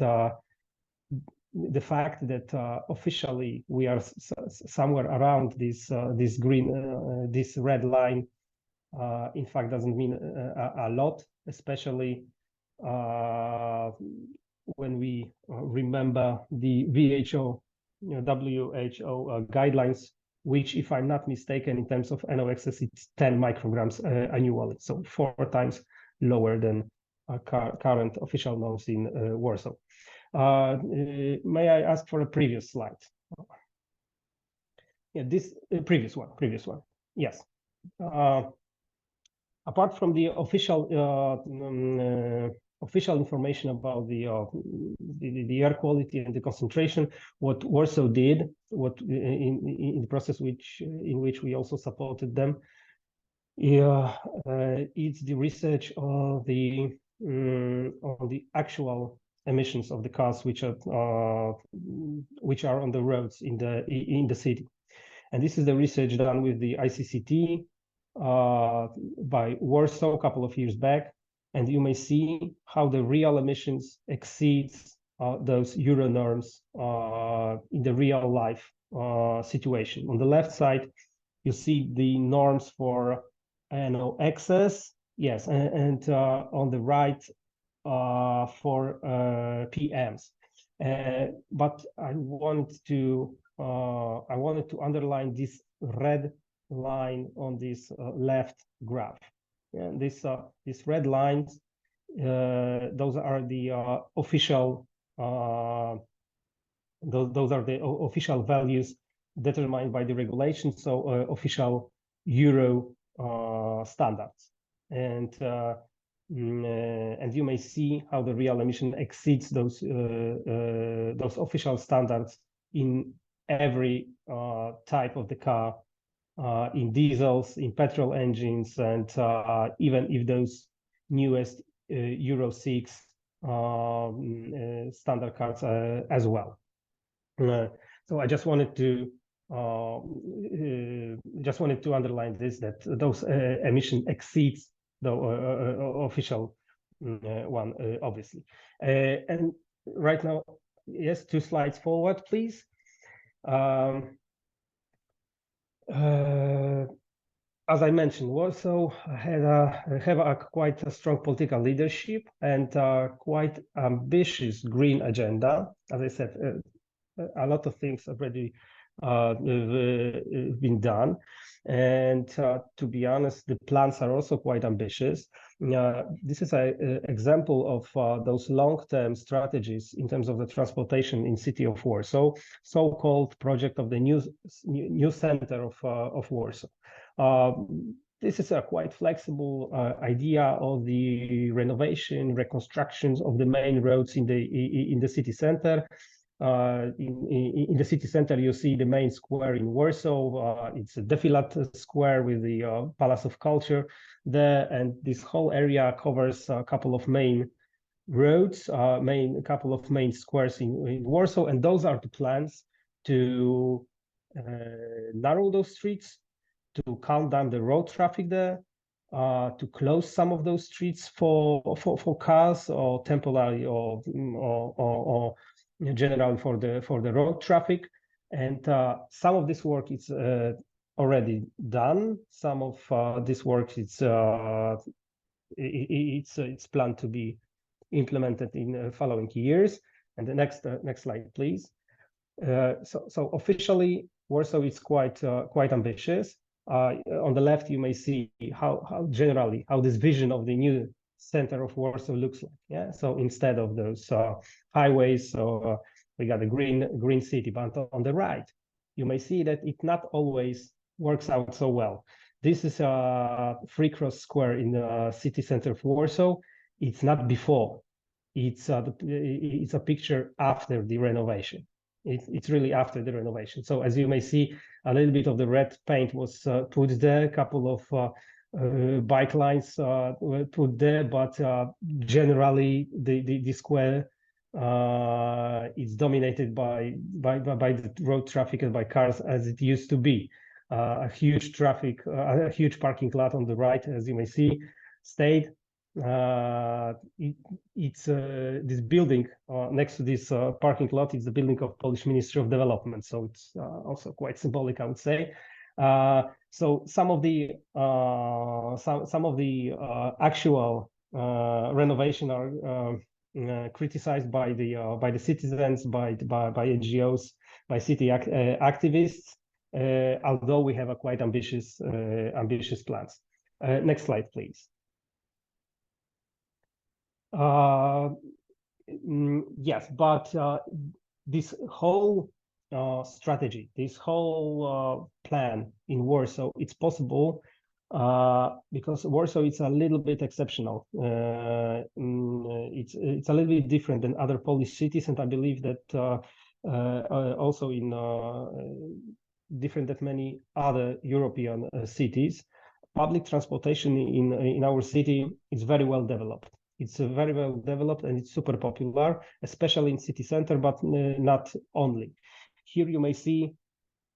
the fact that officially we are somewhere around this green, this red line, in fact, doesn't mean a lot, especially when we remember the WHO guidelines, which, if I'm not mistaken, in terms of NOx's, it's 10 micrograms annually, so 4 times lower than current official norms in Warsaw. May I ask for a previous slide? Yeah, this previous one. Yes. Apart from the official information about the air quality and the concentration, what Warsaw did, what in the process in which we also supported them, it's the research of the actual emissions of the cars which are on the roads in the city, and this is the research done with the ICCT by Warsaw a couple of years back, and you may see how the real emissions exceeds those Euro norms in the real life situation. On the left side, you see the norms for NOx's, yes, and on the right for PMs. But I wanted to underline this red line on this left graph. And these red lines, those are the official those are the official values determined by the regulations, so official Euro standards. And and you may see how the real emission exceeds those official standards in every type of the car, in diesels, in petrol engines, and even if those newest Euro 6 standard cars as well. So I just wanted to underline this, that those emission exceeds the official one, obviously. And right now, yes, 2 slides forward, please. As I mentioned, Warsaw have a quite a strong political leadership and quite ambitious green agenda. As I said, a lot of things already been done, and to be honest, the plans are also quite ambitious. This is an example of those long-term strategies in terms of the transportation in city of Warsaw, so-called project of the new center of Warsaw. This is a quite flexible idea of the renovation, reconstructions of the main roads in the city center. In the city center, you see the main square in Warsaw. It's a Defilat Square with the Palace of Culture there, and this whole area covers a couple of main roads, couple of main squares in Warsaw, and those are the plans to narrow those streets, to calm down the road traffic there, to close some of those streets for cars, or temporarily, or generally for the road traffic. And some of this work is already done. Some of this work is it's planned to be implemented in following years. And the next slide, please. So officially, Warsaw is quite ambitious. On the left, you may see how generally how this vision of the new center of Warsaw looks like. Yeah. So instead of those highways, so we got a green city. But on the right, you may see that it not always works out so well. This is a Free Cross Square in the city center of Warsaw. It's not before. It's a picture after the renovation. It's really after the renovation. So as you may see, a little bit of the red paint was put there, a couple of bike lines were put there, but generally the square is dominated by the road traffic and by cars as it used to be. A huge parking lot on the right, as you may see, stayed. It's this building next to this parking lot is the building of Polish Ministry of Development, so it's also quite symbolic, I would say. So some of the actual renovation are criticized by the citizens, by NGOs, by city activists, although we have a quite ambitious plans. Next slide, please. Yes, but this whole strategy, this whole plan in Warsaw, it's possible because Warsaw is a little bit exceptional. It's a little bit different than other Polish cities, and I believe that also in different than many other European cities, public transportation in our city is very well developed. It's very well developed and it's super popular, especially in city center, but not only. Here you may see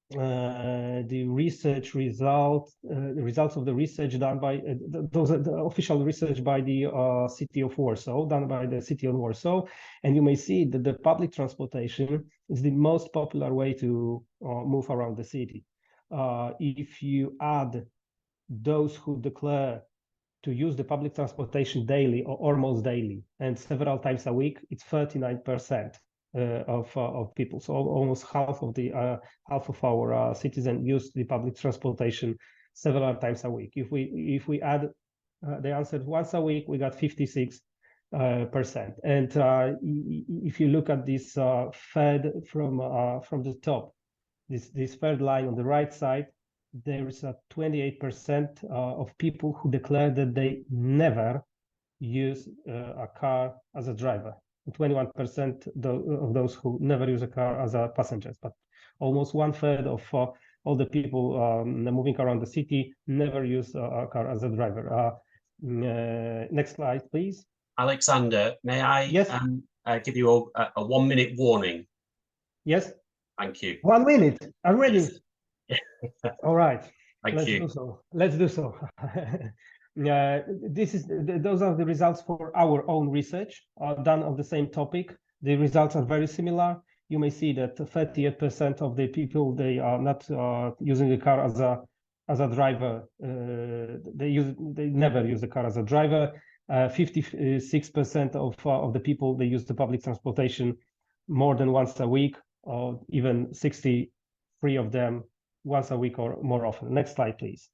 the research results of the research done by the official research by the city of Warsaw, done by the city of Warsaw, and you may see that the public transportation is the most popular way to move around the city. If you add those who declare to use the public transportation daily or almost daily and several times a week, it's 39% of people. So almost half of our citizens use the public transportation several times a week. If we add the answer once a week, we got 56%. And if you look at this third from the top, this third line on the right side, there is a 28% of people who declare that they never use a car as a driver. 21% of those who never use a car as a passengers, but almost 1/3 of all the people moving around the city never use a car as a driver. Next slide, please. Alexander, may I Yes. give you a 1 minute warning? Yes. Thank you. 1 minute already. Yes. All right. Thank Let's you. do so. Let's do so. Those are the results for our own research done on the same topic. The results are very similar. You may see that 38% of the people, they are not using the car as a driver. They never use the car as a driver. 56% of the people, they use the public transportation more than once a week, or even 63 of them once a week or more often. Next slide, please.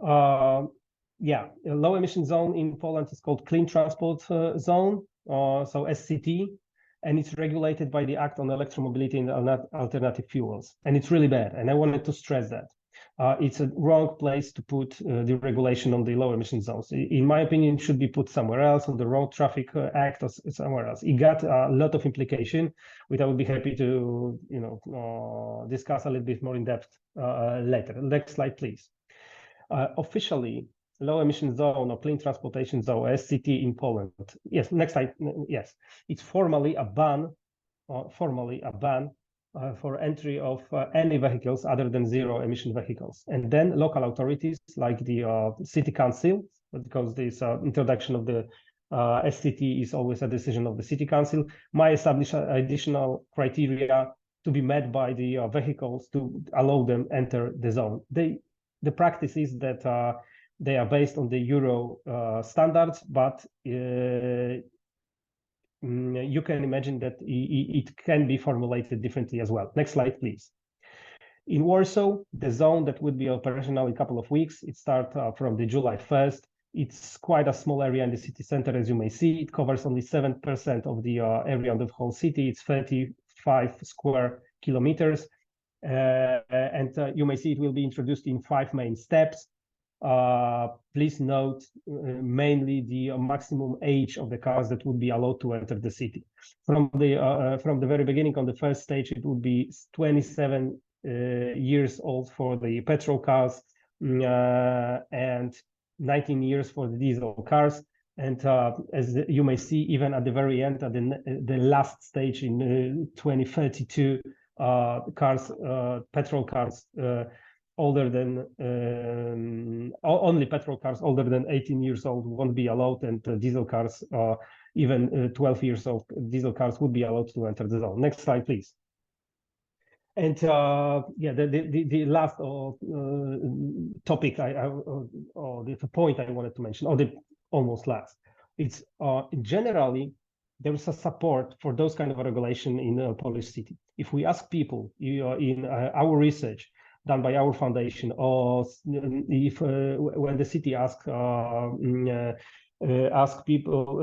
Yeah, a low emission zone in Poland is called Clean Transport Zone, so SCT, and it's regulated by the Act on Electromobility and Alternative Fuels. And it's really bad, and I wanted to stress that. It's a wrong place to put the regulation on the low emission zones. In my opinion, it should be put somewhere else, on the Road Traffic Act or somewhere else. It got a lot of implication, which I would be happy to discuss a little bit more in depth later. Next slide, please. Officially, low emission zone or clean transportation zone, SCT in Poland. Yes, next slide. Yes, it's formally a ban for entry of any vehicles other than zero emission vehicles. And then local authorities like the city council, because this introduction of the SCT is always a decision of the city council, might establish additional criteria to be met by the vehicles to allow them enter the zone. The practice is that they are based on the Euro standards, but you can imagine that it can be formulated differently as well. Next slide, please. In Warsaw, the zone that would be operational in a couple of weeks, it starts from the July 1st. It's quite a small area in the city center, as you may see. It covers only 7% of the area of the whole city. It's 35 square kilometers. And you may see it will be introduced in 5 main steps. Please note mainly the maximum age of the cars that would be allowed to enter the city. From the very beginning, on the first stage, it would be 27 years old for the petrol cars and 19 years for the diesel cars. And as you may see, even at the very end, at the last stage in 2032, petrol cars older than only petrol cars older than 18 years old won't be allowed, and diesel cars, even 12 years old diesel cars would be allowed to enter the zone. Next slide, please. And yeah, the last topic or the point I wanted to mention, or the almost last, it's generally there is a support for those kind of regulation in a Polish city. If we ask people in our research done by our foundation, or if when the city ask people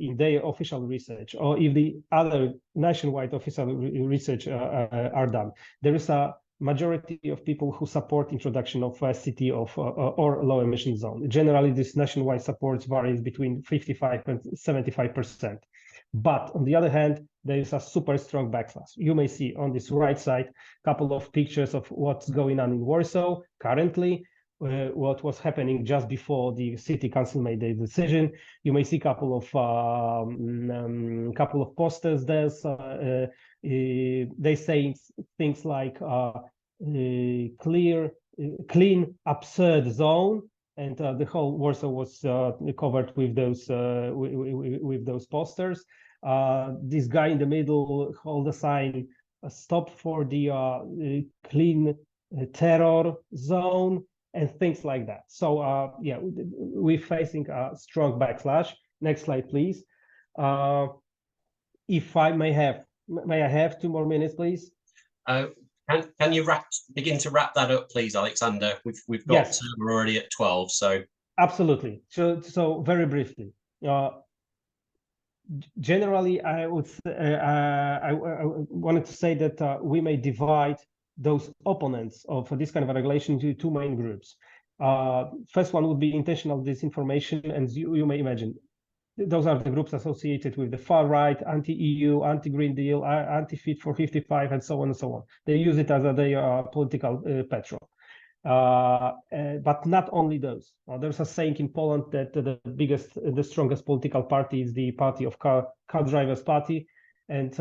in their official research, or if the other nationwide official research are done, there is a majority of people who support introduction of SCT or low emission zone. Generally, this nationwide support varies between 55 and 75%. But on the other hand, there is a super strong backlash. You may see on this right side a couple of pictures of what's going on in Warsaw currently, what was happening just before the city council made their decision. You may see a couple of posters there. They say things like clean, absurd zone, and the whole Warsaw was covered with those posters. This guy in the middle hold a sign, stop for the clean terror zone, and things like that. So yeah, we're facing a strong backlash. Next slide, please. If I may I have 2 more minutes, please? Can you begin to wrap that up, please, Alexander? We've got Yes. We're already at 12, so absolutely. So very briefly, generally, I would I wanted to say that we may divide those opponents of this kind of a regulation into 2 main groups. First one would be intentional disinformation, and you may imagine those are the groups associated with the far right, anti-EU, anti-Green Deal, anti-Fit for 55, and so on and so on. They use it as their political petrol. But not only those. There's a saying in Poland that the strongest political party is the party of car drivers party, and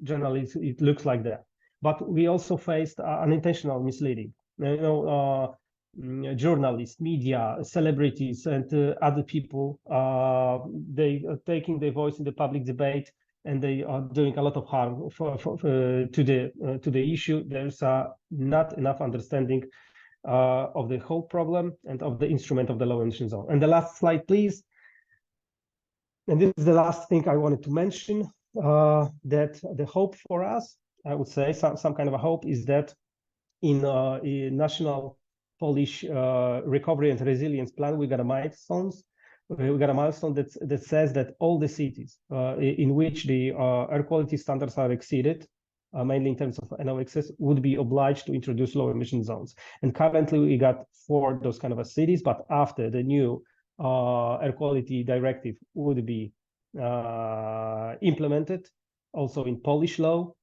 generally it looks like that. But we also faced unintentional misleading. Journalists, media, celebrities, and other people, they are taking their voice in the public debate, and they are doing a lot of harm to the issue. There's not enough understanding of the whole problem and of the instrument of the low emission zone. And the last slide, please. And this is the last thing I wanted to mention, that the hope for us, I would say, some kind of a hope, is that in national Polish recovery and resilience plan, we got a milestone. We got a milestone that says that all the cities in which the air quality standards are exceeded, mainly in terms of NOxs, would be obliged to introduce low emission zones. And currently we got 4 those kind of cities, but after the new air quality directive would be implemented, also in Polish law,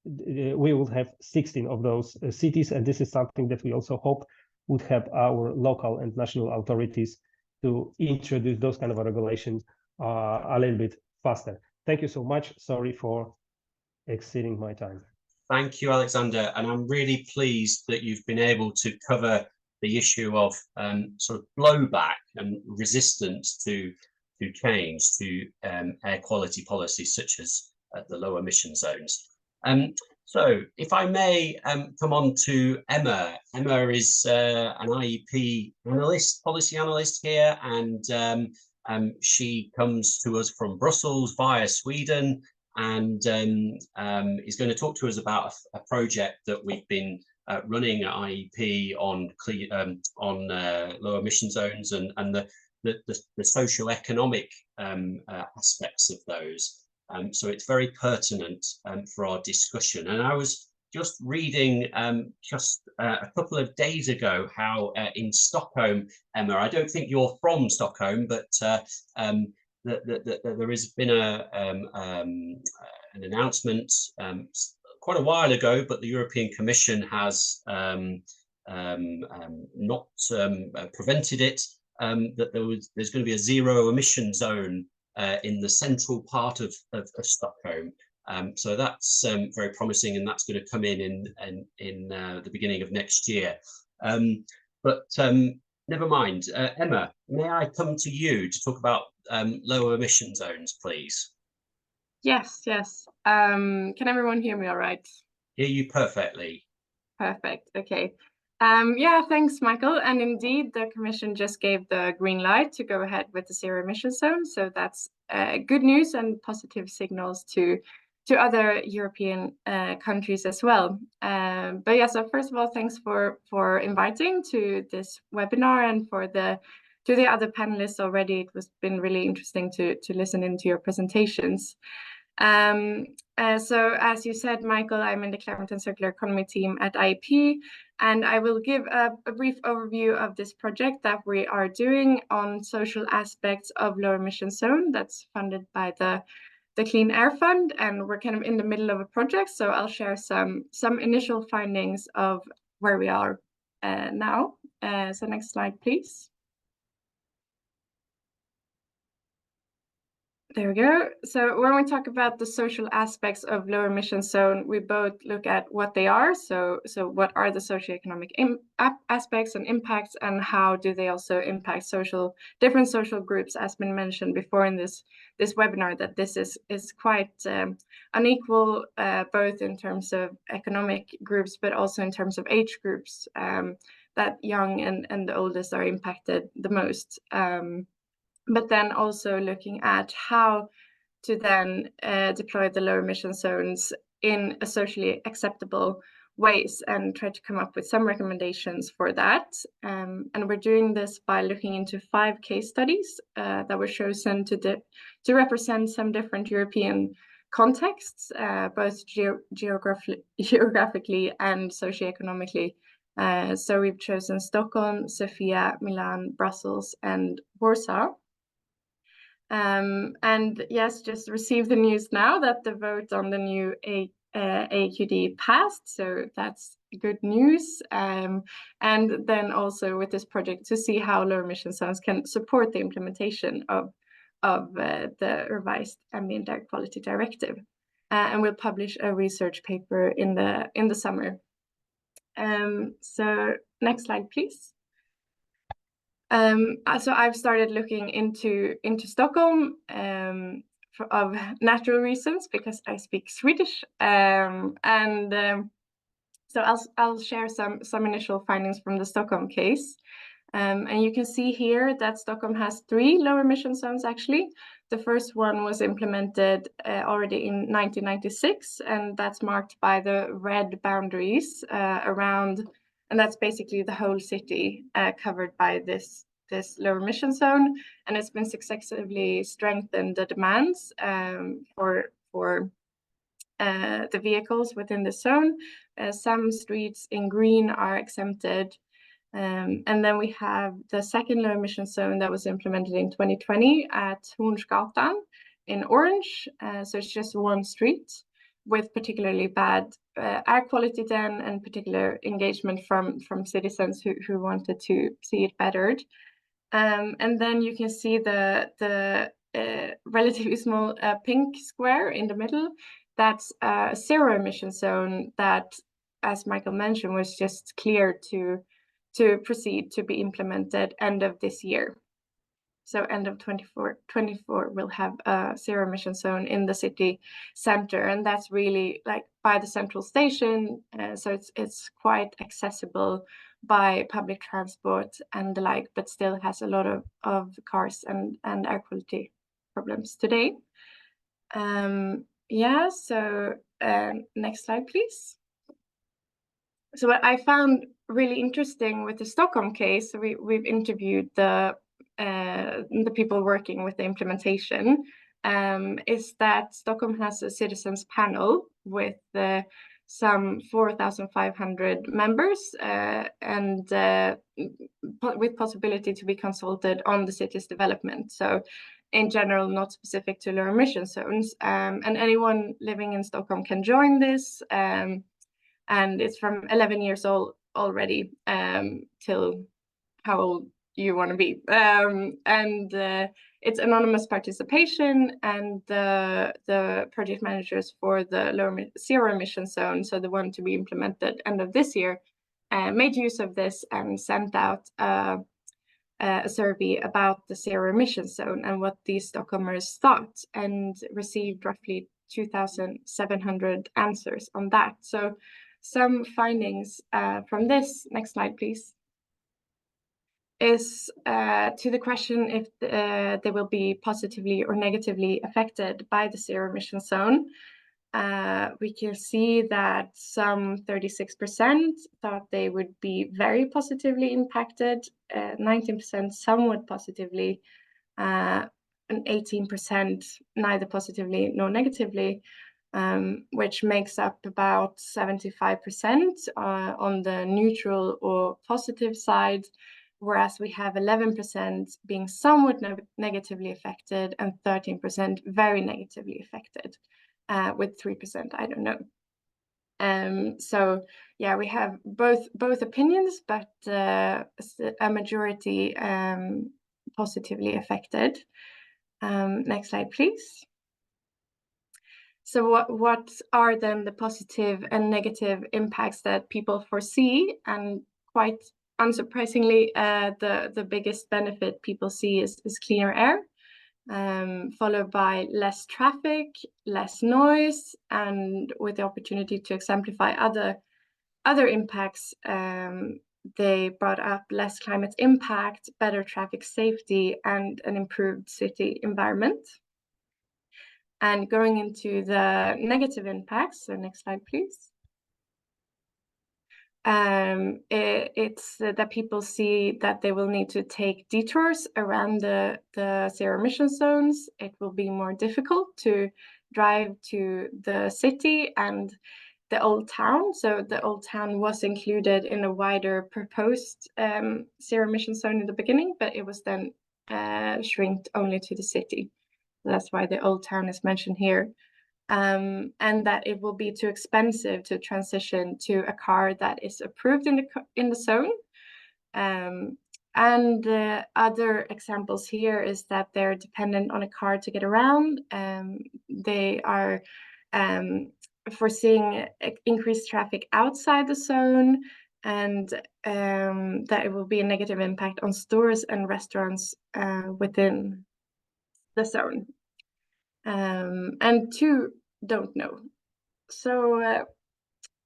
we will have 16 of those cities, and this is something that we also hope would help our local and national authorities to introduce those kind of regulations a little bit faster. Thank you so much. Sorry for exceeding my time. Thank you, Alexander. And I'm really pleased that you've been able to cover the issue of sort of blowback and resistance to change to air quality policies such as the low emission zones. So if I may come on to Emma. Emma is an IEP analyst, policy analyst here, and she comes to us from Brussels via Sweden, and is going to talk to us about a project that we've been running at IEP on low emission zones and the socio-economic aspects of those. So it's very pertinent for our discussion. And I was just reading just a couple of days ago how in Stockholm, Emma, I don't think you're from Stockholm, but there has been an announcement quite a while ago, but the European Commission has not prevented it, that there's going to be a zero emission zone in the central part of Stockholm. So that's very promising, and that's going to come in the beginning of next year. But never mind. Emma, may I come to you to talk about lower emission zones, please? Yes. Can everyone hear me all right? Hear you perfectly. Perfect. Okay. Yeah, thanks, Michael. And indeed, the Commission just gave the green light to go ahead with the zero emission zone. So that's good news and positive signals to other European countries as well. But yeah, so first of all, thanks for inviting to this webinar, and to the other panelists already. It was been really interesting to listen into your presentations. So as you said, Michael, I'm in the Climate and Circular Economy team at IEP, and I will give a brief overview of this project that we are doing on social aspects of low emission zone that's funded by the Clean Air Fund, and we're kind of in the middle of a project. So I'll share some initial findings of where we are now. So next slide, please. There we go. So when we talk about the social aspects of low emission zone, we both look at what they are. So what are the socioeconomic aspects and impacts, and how do they also impact different social groups, as been mentioned before in this webinar, that this is quite unequal, both in terms of economic groups, but also in terms of age groups, that young and the oldest are impacted the most. But then also looking at how to then deploy the low emission zones in a socially acceptable ways, and try to come up with some recommendations for that. And we're doing this by looking into 5 case studies that were chosen to represent some different European contexts, both geographically and socioeconomically So we've chosen Stockholm, Sofia, Milan, Brussels, and Warsaw. And yes, just received the news now that the vote on the new AQD passed, so that's good news. And then also with this project to see how low emission zones can support the implementation of the revised ambient air quality directive. And we'll publish a research paper in the summer. So next slide, please. So I've started looking into Stockholm of natural reasons because I speak Swedish, so I'll share some initial findings from the Stockholm case. And you can see here that Stockholm has 3 low emission zones actually. The first one was implemented already in 1996, and that's marked by the red boundaries around, and that's basically the whole city covered by this low emission zone. And it's been successively strengthened the demands for the vehicles within the zone. Some streets in green are exempted. And then we have the second low emission zone that was implemented in 2020 at Hornsgatan in orange. So it's just one street with particularly bad air quality then, and particular engagement from citizens who wanted to see it bettered. And then you can see the relatively small pink square in the middle. That's a zero emission zone that, as Michael mentioned, was just clear to proceed to be implemented end of this year. So end of 24 we'll have a zero emission zone in the city center, and that's really like by the central station. So it's quite accessible by public transport and the like, but still has a lot of cars and air quality problems today. Yeah, so next slide, please. So what I found really interesting with the Stockholm case, we've interviewed the people working with the implementation, is that Stockholm has a citizens panel with some 4,500 members and with possibility to be consulted on the city's development. So in general, not specific to low emission zones, and anyone living in Stockholm can join this. And it's from 11 years old already till how old you want to be. And it's anonymous participation, and the project managers for the zero emission zone, so the one to be implemented end of this year, made use of this and sent out a survey about the zero emission zone and what these Stockholmers thought, and received roughly 2,700 answers on that. So some findings from this, next slide, please, is to the question if they will be positively or negatively affected by the zero emission zone. We can see that some 36% thought they would be very positively impacted, 19% somewhat positively, and 18% neither positively nor negatively, which makes up about 75% on the neutral or positive side, whereas we have 11% being somewhat negatively affected and 13% very negatively affected, with 3% I don't know. So yeah, we have both opinions, but a majority positively affected. Next slide, please. So what are then the positive and negative impacts that people foresee? And quite unsurprisingly, the biggest benefit people see is cleaner air, followed by less traffic, less noise, and with the opportunity to exemplify other impacts, they brought up less climate impact, better traffic safety, and an improved city environment. And going into the negative impacts, so next slide, please. It's that people see that they will need to take detours around the zero emission zones. It will be more difficult to drive to the city, and the old town. So the old town was included in a wider proposed zero emission zone in the beginning, but it was then shrinked only to the city. So that's why the old town is mentioned here. And that it will be too expensive to transition to a car that is approved in the zone. And other examples here is that they're dependent on a car to get around. They are foreseeing increased traffic outside the zone, and that it will be a negative impact on stores and restaurants within the zone. And two don't know. So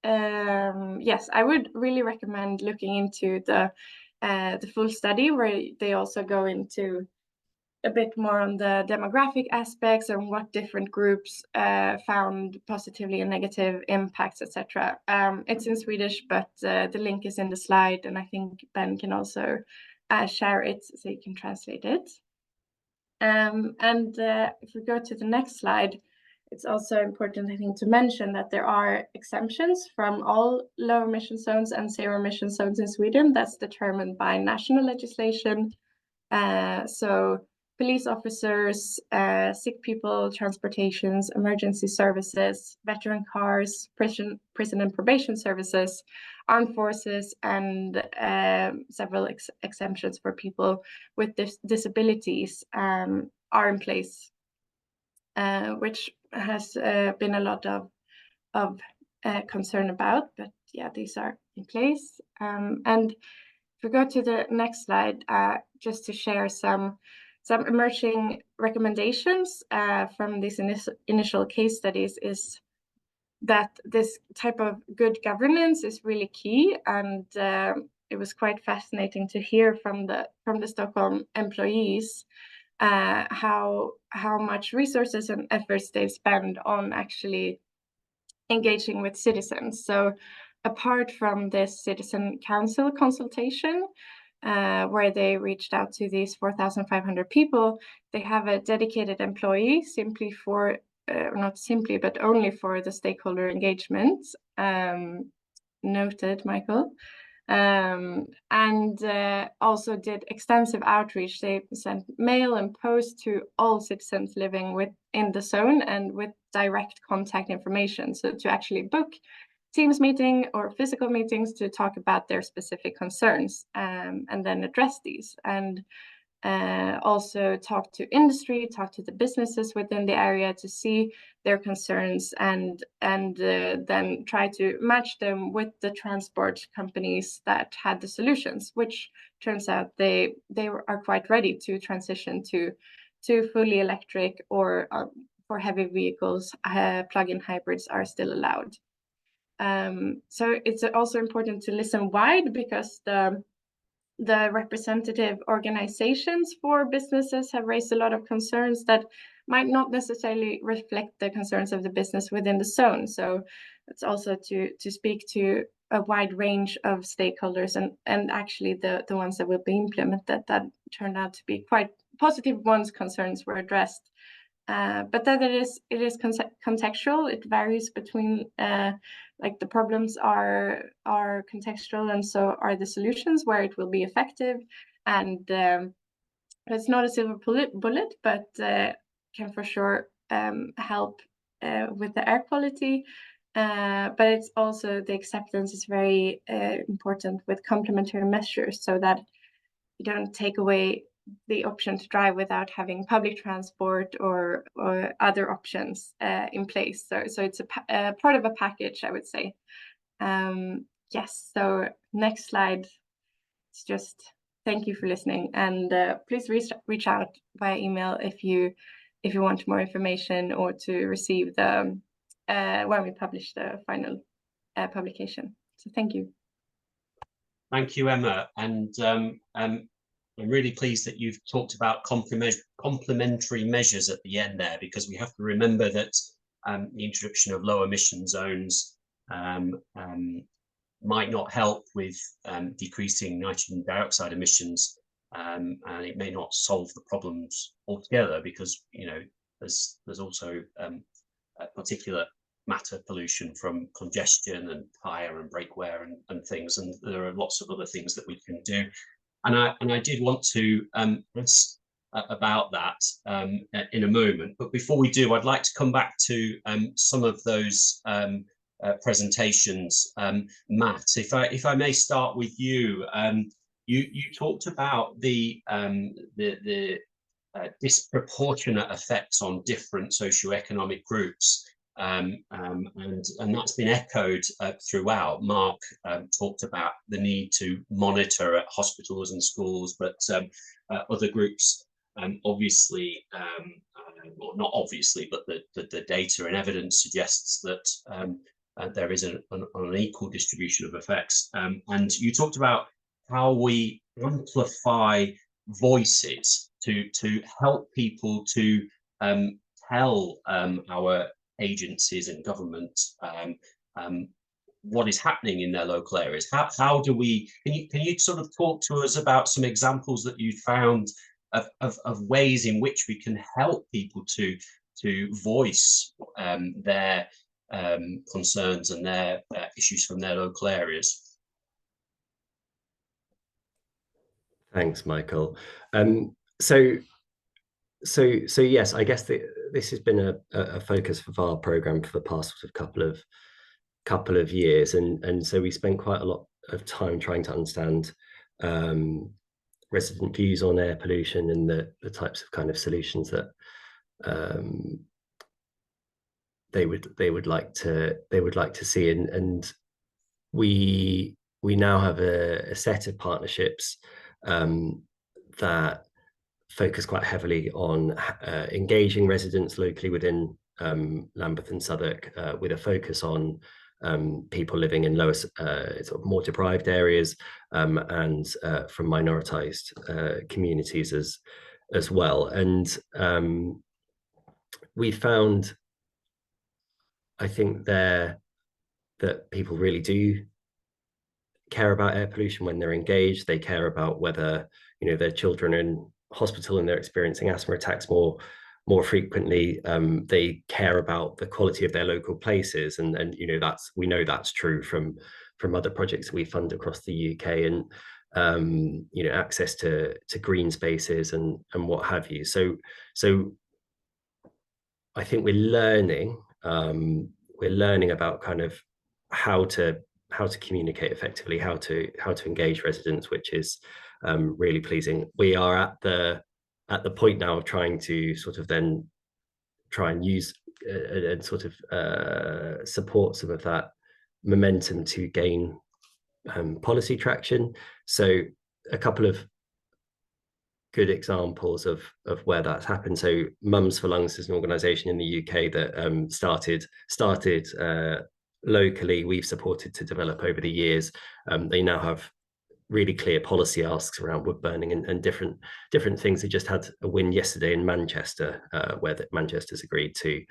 yes, I would really recommend looking into the full study, where they also go into a bit more on the demographic aspects and what different groups found positively and negative impacts, etc. It's in Swedish, but the link is in the slide, and I think Ben can also share it so you can translate it. And if we go to the next slide, it's also important, I think, to mention that there are exemptions from all low emission zones and zero emission zones in Sweden. That's determined by national legislation. So police officers, sick people, transportations, emergency services, veteran cars, prison and probation services, armed forces, and several exemptions for people with disabilities are in place, which has been a lot of concern about, but yeah, these are in place. And if we go to the next slide, just to share some emerging recommendations from these initial case studies, is that this type of good governance is really key. And it was quite fascinating to hear from the Stockholm employees how much resources and efforts they spend on actually engaging with citizens. So apart from this citizen council consultation, where they reached out to these 4,500 people, they have a dedicated employee simply for, not simply, but only for the stakeholder engagement. Noted, Michael. And also did extensive outreach. They sent mail and post to all citizens living within the zone, and with direct contact information. So to actually book Teams meeting or physical meetings to talk about their specific concerns, and then address these. And also talk to industry, talk to the businesses within the area to see their concerns, and then try to match them with the transport companies that had the solutions, which turns out they are quite ready to transition to fully electric, or for heavy vehicles, plug-in hybrids are still allowed. So it's also important to listen wide, because the representative organizations for businesses have raised a lot of concerns that might not necessarily reflect the concerns of the business within the zone. So it's also to speak to a wide range of stakeholders, and actually the ones that will be implemented, that turned out to be quite positive ones. Concerns were addressed. But that it is contextual. It varies between like the problems are contextual, and so are the solutions where it will be effective. And it's not a silver bullet, but can for sure help with the air quality. But it's also, the acceptance is very important with complementary measures, so that you don't take away the option to drive without having public transport or other options in place. So it's a part of a package, I would say. Yes, so next slide. It's just thank you for listening, and please reach out via email if you want more information, or to receive the when we publish the final publication. So thank you. Thank you, Emma. And I'm really pleased that you've talked about complementary measures at the end there, because we have to remember that the introduction of low emission zones might not help with decreasing nitrogen dioxide emissions, and it may not solve the problems altogether, because there's also particular matter pollution from congestion and tire and brake wear and things, and there are lots of other things that we can do. And I did want to ask about that in a moment, but before we do, I'd like to come back to some of those presentations. Matt, if I may start with you. You talked about the disproportionate effects on different socioeconomic groups, and that's been echoed throughout. Mark talked about the need to monitor at hospitals and schools, but other groups obviously, or not obviously, but the data and evidence suggests that there is an unequal distribution of effects. And you talked about how we amplify voices to help people to tell our agencies and government what is happening in their local areas. How do we, can you sort of talk to us about some examples that you found of ways in which we can help people to voice their concerns and their issues from their local areas? Thanks, Michael. So yes, I guess this has been a focus of our program for the past sort of couple of years, and so we spent quite a lot of time trying to understand resident views on air pollution and the types of kind of solutions that they would like to see, and we now have a set of partnerships that focus quite heavily on engaging residents locally within Lambeth and Southwark, with a focus on people living in lower, sort of more deprived areas, and from minoritized communities as well. And we found, I think, that people really do care about air pollution when they're engaged. They care about whether, you know, their children are in hospital and they're experiencing asthma attacks more frequently. They care about the quality of their local places, and you know, we know that's true from other projects we fund across the UK, and you know, access to green spaces and what have you. So I think we're learning about kind of how to communicate effectively, how to engage residents, which is really pleasing. We are at the point now of trying to sort of then try and use and sort of support some of that momentum to gain policy traction. So a couple of good examples of where that's happened. So Mums for Lungs is an organisation in the UK that started locally. We've supported to develop over the years. They now have really clear policy asks around wood burning and different things. They just had a win yesterday in Manchester, where Manchester's agreed to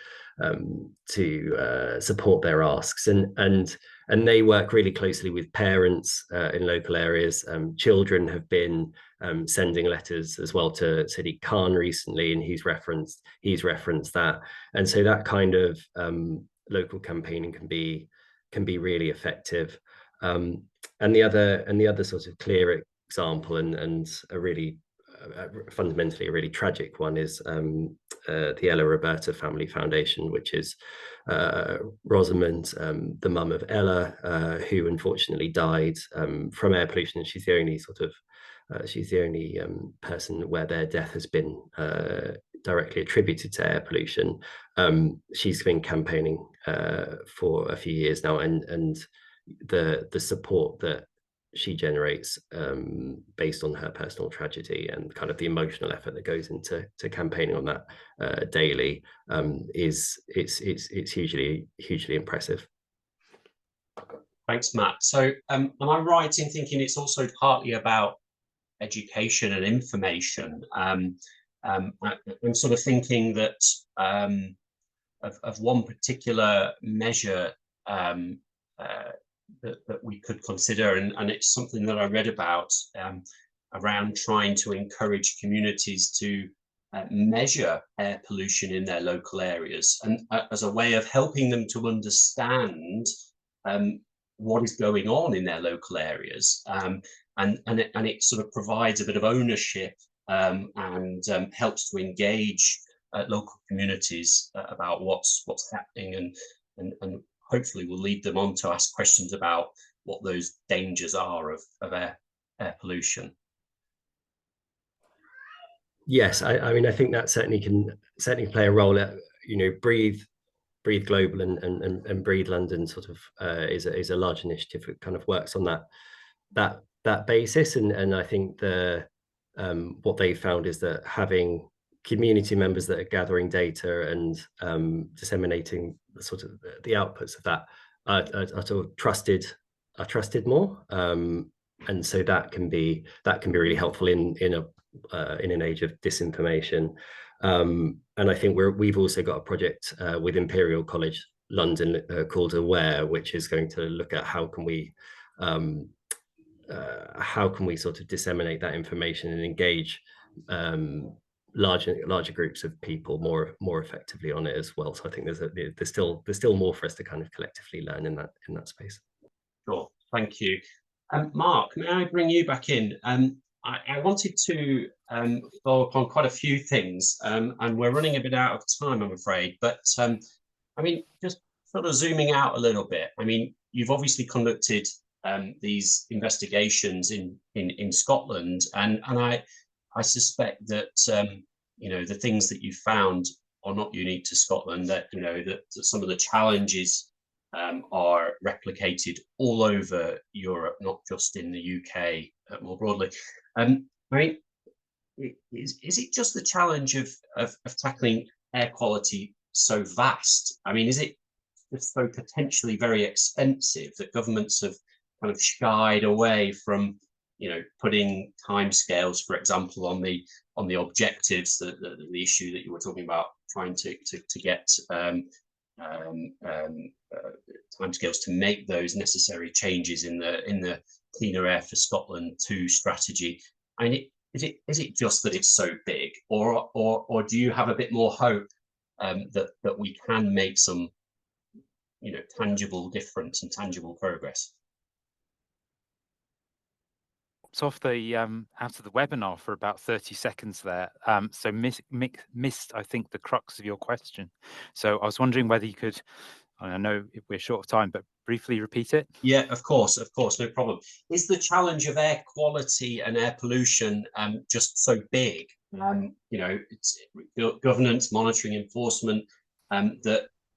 support their asks, and they work really closely with parents in local areas. Children have been sending letters as well to Sadiq Khan recently, and he's referenced that, and so that kind of local campaigning can be really effective. And the other sort of clear example, and a really fundamentally a really tragic one, is the Ella Roberta Family Foundation, which is Rosamond, the mum of Ella, who unfortunately died from air pollution. And she's the only person where their death has been directly attributed to air pollution. She's been campaigning for a few years now, and the support that she generates based on her personal tragedy and kind of the emotional effort that goes into campaigning on that daily it's hugely impressive. Thanks, Matt. So am I right in thinking it's also partly about education and information? I'm sort of thinking that of one particular measure that we could consider, and it's something that I read about around trying to encourage communities to measure air pollution in their local areas, and as a way of helping them to understand what is going on in their local areas, and it sort of provides a bit of ownership and helps to engage local communities about what's happening, and hopefully will lead them on to ask questions about what those dangers are of air pollution. Yes, I mean, I think that certainly can play a role. You know, Breathe Global and Breathe London sort of is a large initiative that kind of works on that basis, and I think what they found is that having community members that are gathering data and disseminating the outputs of that are sort of trusted more, and so that can be really helpful in an age of disinformation. And I think we've also got a project with Imperial College London called Aware, which is going to look at how can we sort of disseminate that information and engage larger groups of people more effectively on it as well. So I think there's still more for us to kind of collectively learn in that space. Sure, thank you. Mark, may I bring you back in? I wanted to follow upon quite a few things, and we're running a bit out of time, I'm afraid. But I mean, just sort of zooming out a little bit. I mean, you've obviously conducted these investigations in Scotland, and I suspect that you know, the things that you found are not unique to Scotland. That, you know, that some of the challenges are replicated all over Europe, not just in the UK more broadly. I mean, is it just the challenge of tackling air quality so vast? I mean, is it just so potentially very expensive that governments have kind of shied away from, you know, putting timescales, for example, on the objectives, the issue that you were talking about, trying to get timescales to make those necessary changes in the Cleaner Air for Scotland 2 strategy? I mean, is it just that it's so big, or do you have a bit more hope that we can make some, you know, tangible difference and tangible progress? Off the out of the webinar for about 30 seconds there, so missed I think the crux of your question. So I was wondering whether you could, I know we're short of time, but briefly repeat it. Yeah, of course, no problem. Is the challenge of air quality and air pollution just so big? You know, it's governance, monitoring, enforcement, and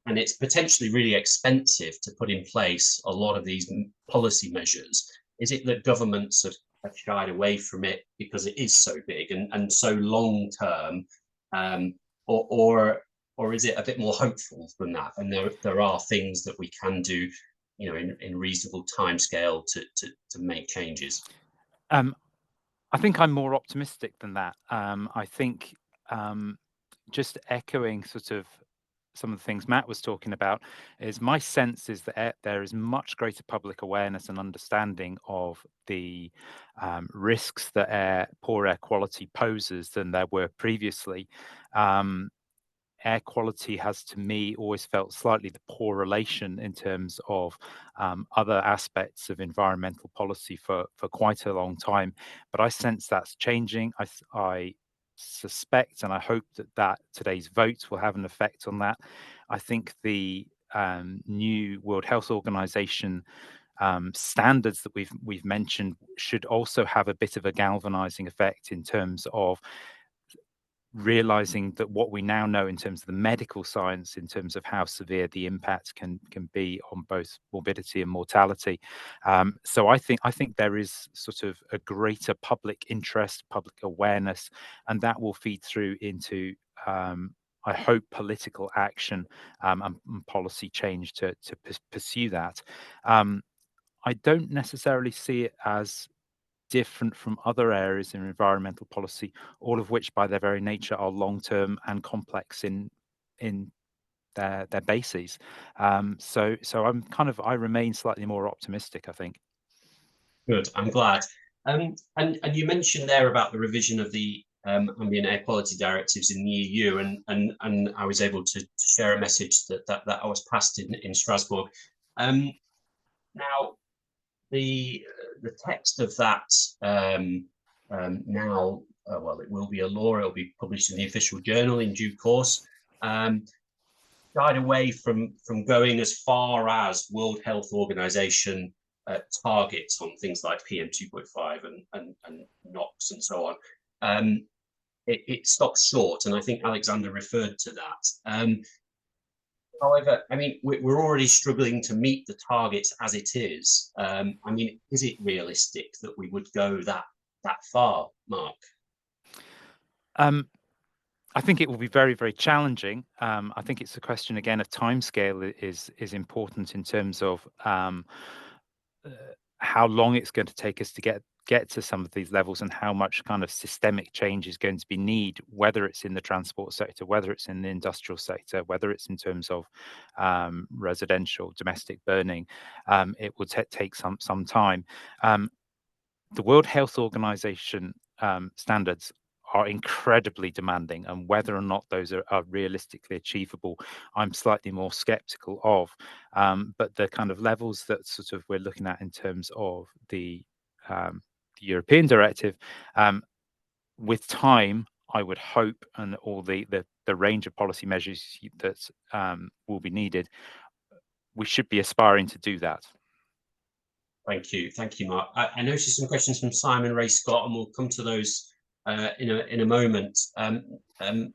it's potentially really expensive to put in place a lot of these policy measures. Is it that governments have shied away from it because it is so big and so long term, or is it a bit more hopeful than that? And there are things that we can do, you know, in reasonable timescale to make changes. I think I'm more optimistic than that. I think just echoing sort of some of the things Matt was talking about, is my sense is that there is much greater public awareness and understanding of the risks that poor air quality poses than there were previously. Air quality has, to me, always felt slightly the poor relation in terms of other aspects of environmental policy for quite a long time. But I sense that's changing. I suspect and I hope that today's vote will have an effect on that. I think the new World Health Organization standards that we've mentioned should also have a bit of a galvanizing effect in terms of realizing that what we now know in terms of the medical science, in terms of how severe the impact can be on both morbidity and mortality. So I think there is sort of a greater public interest, public awareness, and that will feed through into, I hope, political action and policy change to pursue that. I don't necessarily see it as different from other areas in environmental policy, all of which by their very nature are long-term and complex in their bases. So I remain slightly more optimistic, I think. Good, I'm glad. And you mentioned there about the revision of the ambient air quality directives in the EU, and I was able to share a message that I was passed in Strasbourg. Now, the text of that now, well, it will be a law. It'll be published in the official journal in due course. Shied away from going as far as World Health Organization targets on things like PM 2.5 and NOx and so on. It stops short, and I think Alexander referred to that. However, I mean, we're already struggling to meet the targets as it is. I mean, is it realistic that we would go that far, Mark? I think it will be very, very challenging. I think it's a question again of timescale is important in terms of how long it's going to take us to get to some of these levels, and how much kind of systemic change is going to be needed, whether it's in the transport sector, whether it's in the industrial sector, whether it's in terms of residential, domestic burning. It will take some time. The World Health Organization standards are incredibly demanding, and whether or not those are realistically achievable, I'm slightly more skeptical of. But the kind of levels that sort of we're looking at in terms of the European directive, with time, I would hope, and all the range of policy measures that will be needed, we should be aspiring to do that. Thank you, Mark. I noticed some questions from Simon Ray Scott, and we'll come to those in a moment.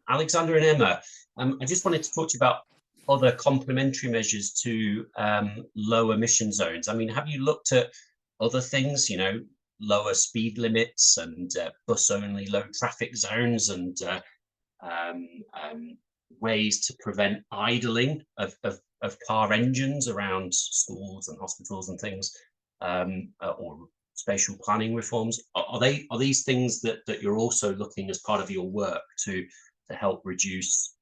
Alexander and Emma, I just wanted to talk to you about other complementary measures to low emission zones. I mean, have you looked at other things, you know, lower speed limits and bus-only low traffic zones, and ways to prevent idling of car engines around schools and hospitals and things, or spatial planning reforms? Are these things that you're also looking as part of your work to help reduce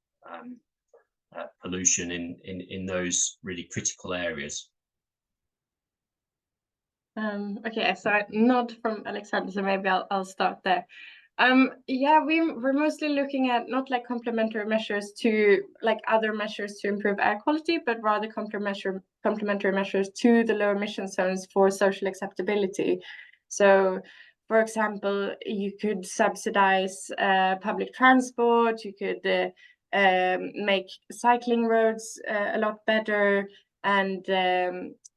pollution in those really critical areas? Okay, so nod from Alexander, so maybe I'll start there. Yeah, we're mostly looking at not like complementary measures to like other measures to improve air quality, but rather complementary measures to the low emission zones for social acceptability. So, for example, you could subsidize public transport. You could make cycling roads a lot better,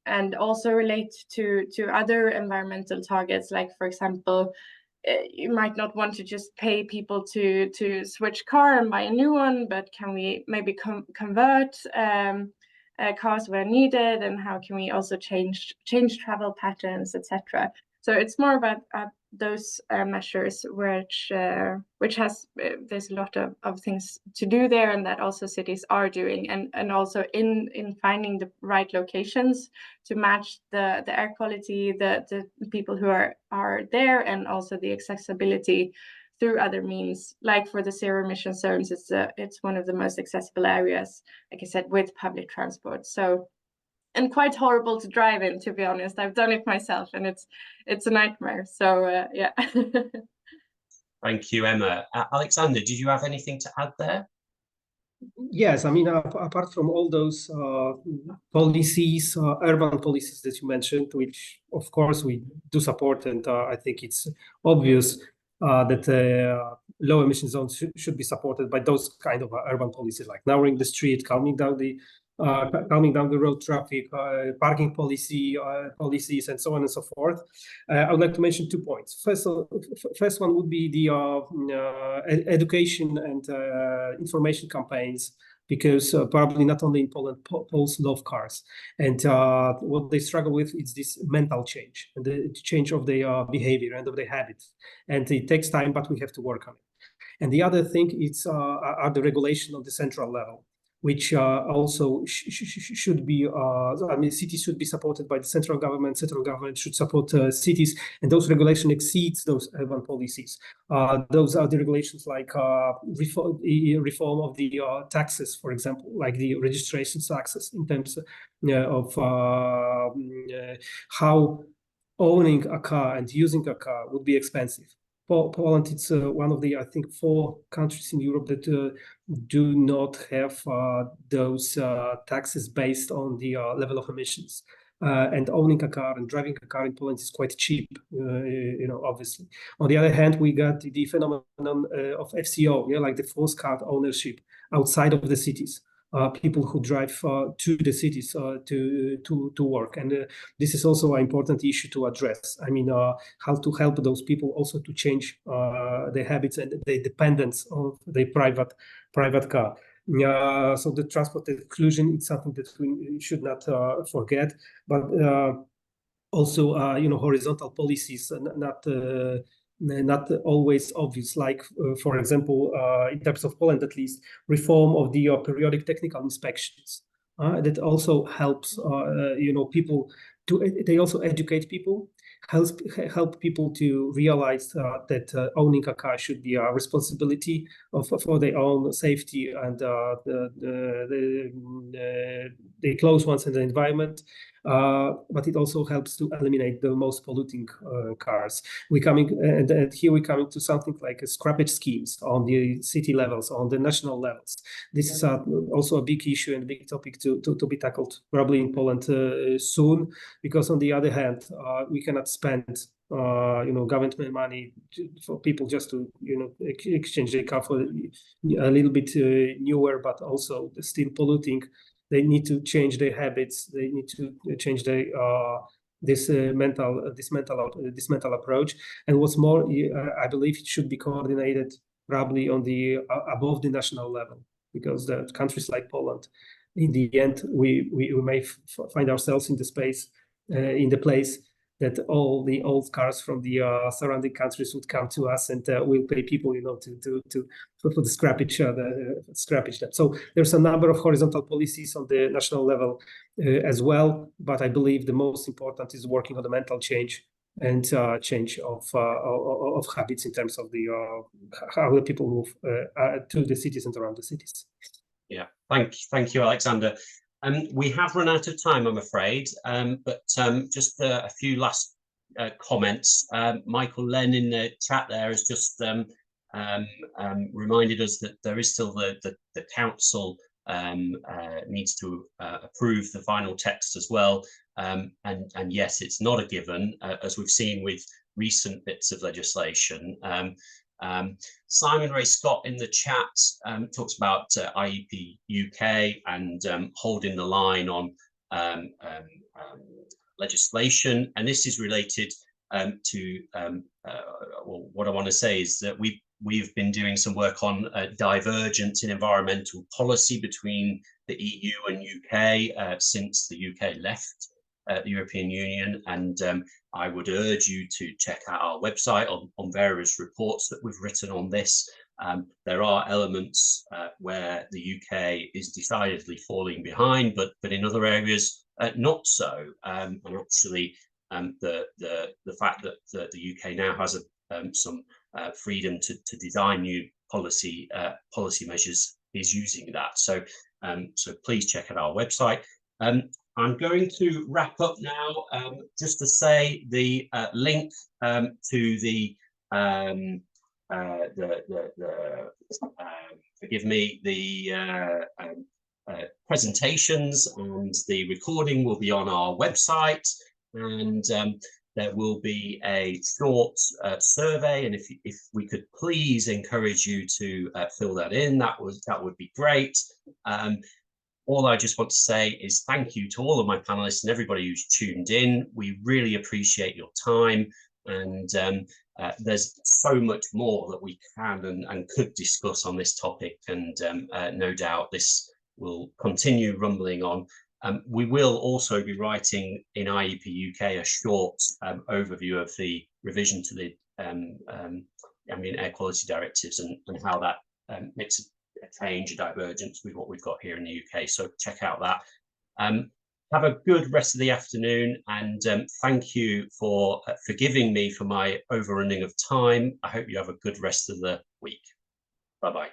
and also relate to other environmental targets, like, for example, you might not want to just pay people to switch car and buy a new one, but can we maybe convert cars where needed, and how can we also change travel patterns, etc. So it's more about those measures, which has there's a lot of things to do there, and that also cities are doing, and also in finding the right locations to match the air quality, the people who are there, and also the accessibility through other means. Like for the zero emission zones, it's one of the most accessible areas, like I said, with public transport. So, and quite horrible to drive in, to be honest. I've done it myself, and it's a nightmare. So yeah. Thank you, Emma. Alexander, did you have anything to add there? Yes, I mean, apart from all those policies, urban policies that you mentioned, which of course we do support, and I think it's obvious that low emission zones should be supported by those kind of urban policies, like narrowing the street, calming down the road traffic, parking policies, and so on and so forth. I would like to mention 2 points. First one would be the education and information campaigns, because probably not only in Poland, Poles love cars, and what they struggle with is this mental change, and the change of their behavior and of their habits, and it takes time, but we have to work on it. And the other thing is are the regulation of the central level, which also should be, I mean, cities should be supported by the central government. Central government should support cities, and those regulations exceeds those urban policies. Those are the regulations like reform of the taxes, for example, like the registration taxes, in terms of how owning a car and using a car would be expensive. Poland is one of the, I think, 4 countries in Europe that do not have those taxes based on the level of emissions. And owning a car and driving a car in Poland is quite cheap, obviously. On the other hand, we got the phenomenon of FCO, like the forced car ownership outside of the cities. People who drive to the cities to work, and this is also an important issue to address. I mean, how to help those people also to change their habits and their dependence on their private car. So the transport exclusion is something that we should not forget, but also horizontal policies, not always obvious, like for example, in terms of Poland at least, reform of the periodic technical inspections. That also helps people they also educate people, help people to realize that owning a car should be a responsibility for their own safety and the close ones and the environment. But it also helps to eliminate the most polluting cars. Here we're coming to something like a scrappage schemes on the city levels, on the national levels. This is also a big issue and a big topic to be tackled probably in Poland soon, because on the other hand, we cannot spend government money for people just to exchange their car for a little bit newer, but also still polluting. They need to change their habits. They need to change their this mental approach. And what's more, I believe it should be coordinated probably on the above the national level, because the countries like Poland, in the end, we may find ourselves in the place that all the old cars from the surrounding countries would come to us, and we'll pay people, for the scrappage that. So there's a number of horizontal policies on the national level as well, but I believe the most important is working on the mental change and change of habits in terms of the how the people move to the cities and around the cities. Yeah, thank you, Alexander. We have run out of time, I'm afraid, but just a few last comments. Michael Len in the chat there has just reminded us that there is still the council needs to approve the final text as well. And yes, it's not a given, as we've seen with recent bits of legislation. Simon Ray Scott in the chat talks about IEEP UK and holding the line on legislation, and this is related to well, what I want to say is that we've been doing some work on divergence in environmental policy between the EU and UK since the UK left the European Union, and I would urge you to check out our website on various reports that we've written on this. There are elements where the UK is decidedly falling behind, but in other areas not so. And actually, the fact that the UK now has some freedom to design new policy measures is using that. So so please check out our website. I'm going to wrap up now, just to say the link to the forgive me, the presentations and the recording will be on our website, and there will be a short survey, and if we could please encourage you to fill that in, that would be great. All I just want to say is thank you to all of my panelists and everybody who's tuned in. We really appreciate your time, and there's so much more that we can and could discuss on this topic, and no doubt this will continue rumbling on. We will also be writing in IEEP UK a short overview of the revision to the ambient air quality directives and how that makes a change, a divergence with what we've got here in the UK. So check out that. Have a good rest of the afternoon, and thank you for forgiving me for my overrunning of time. I hope you have a good rest of the week. Bye-bye.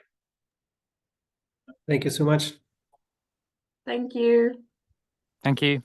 Thank you so much. Thank you. Thank you.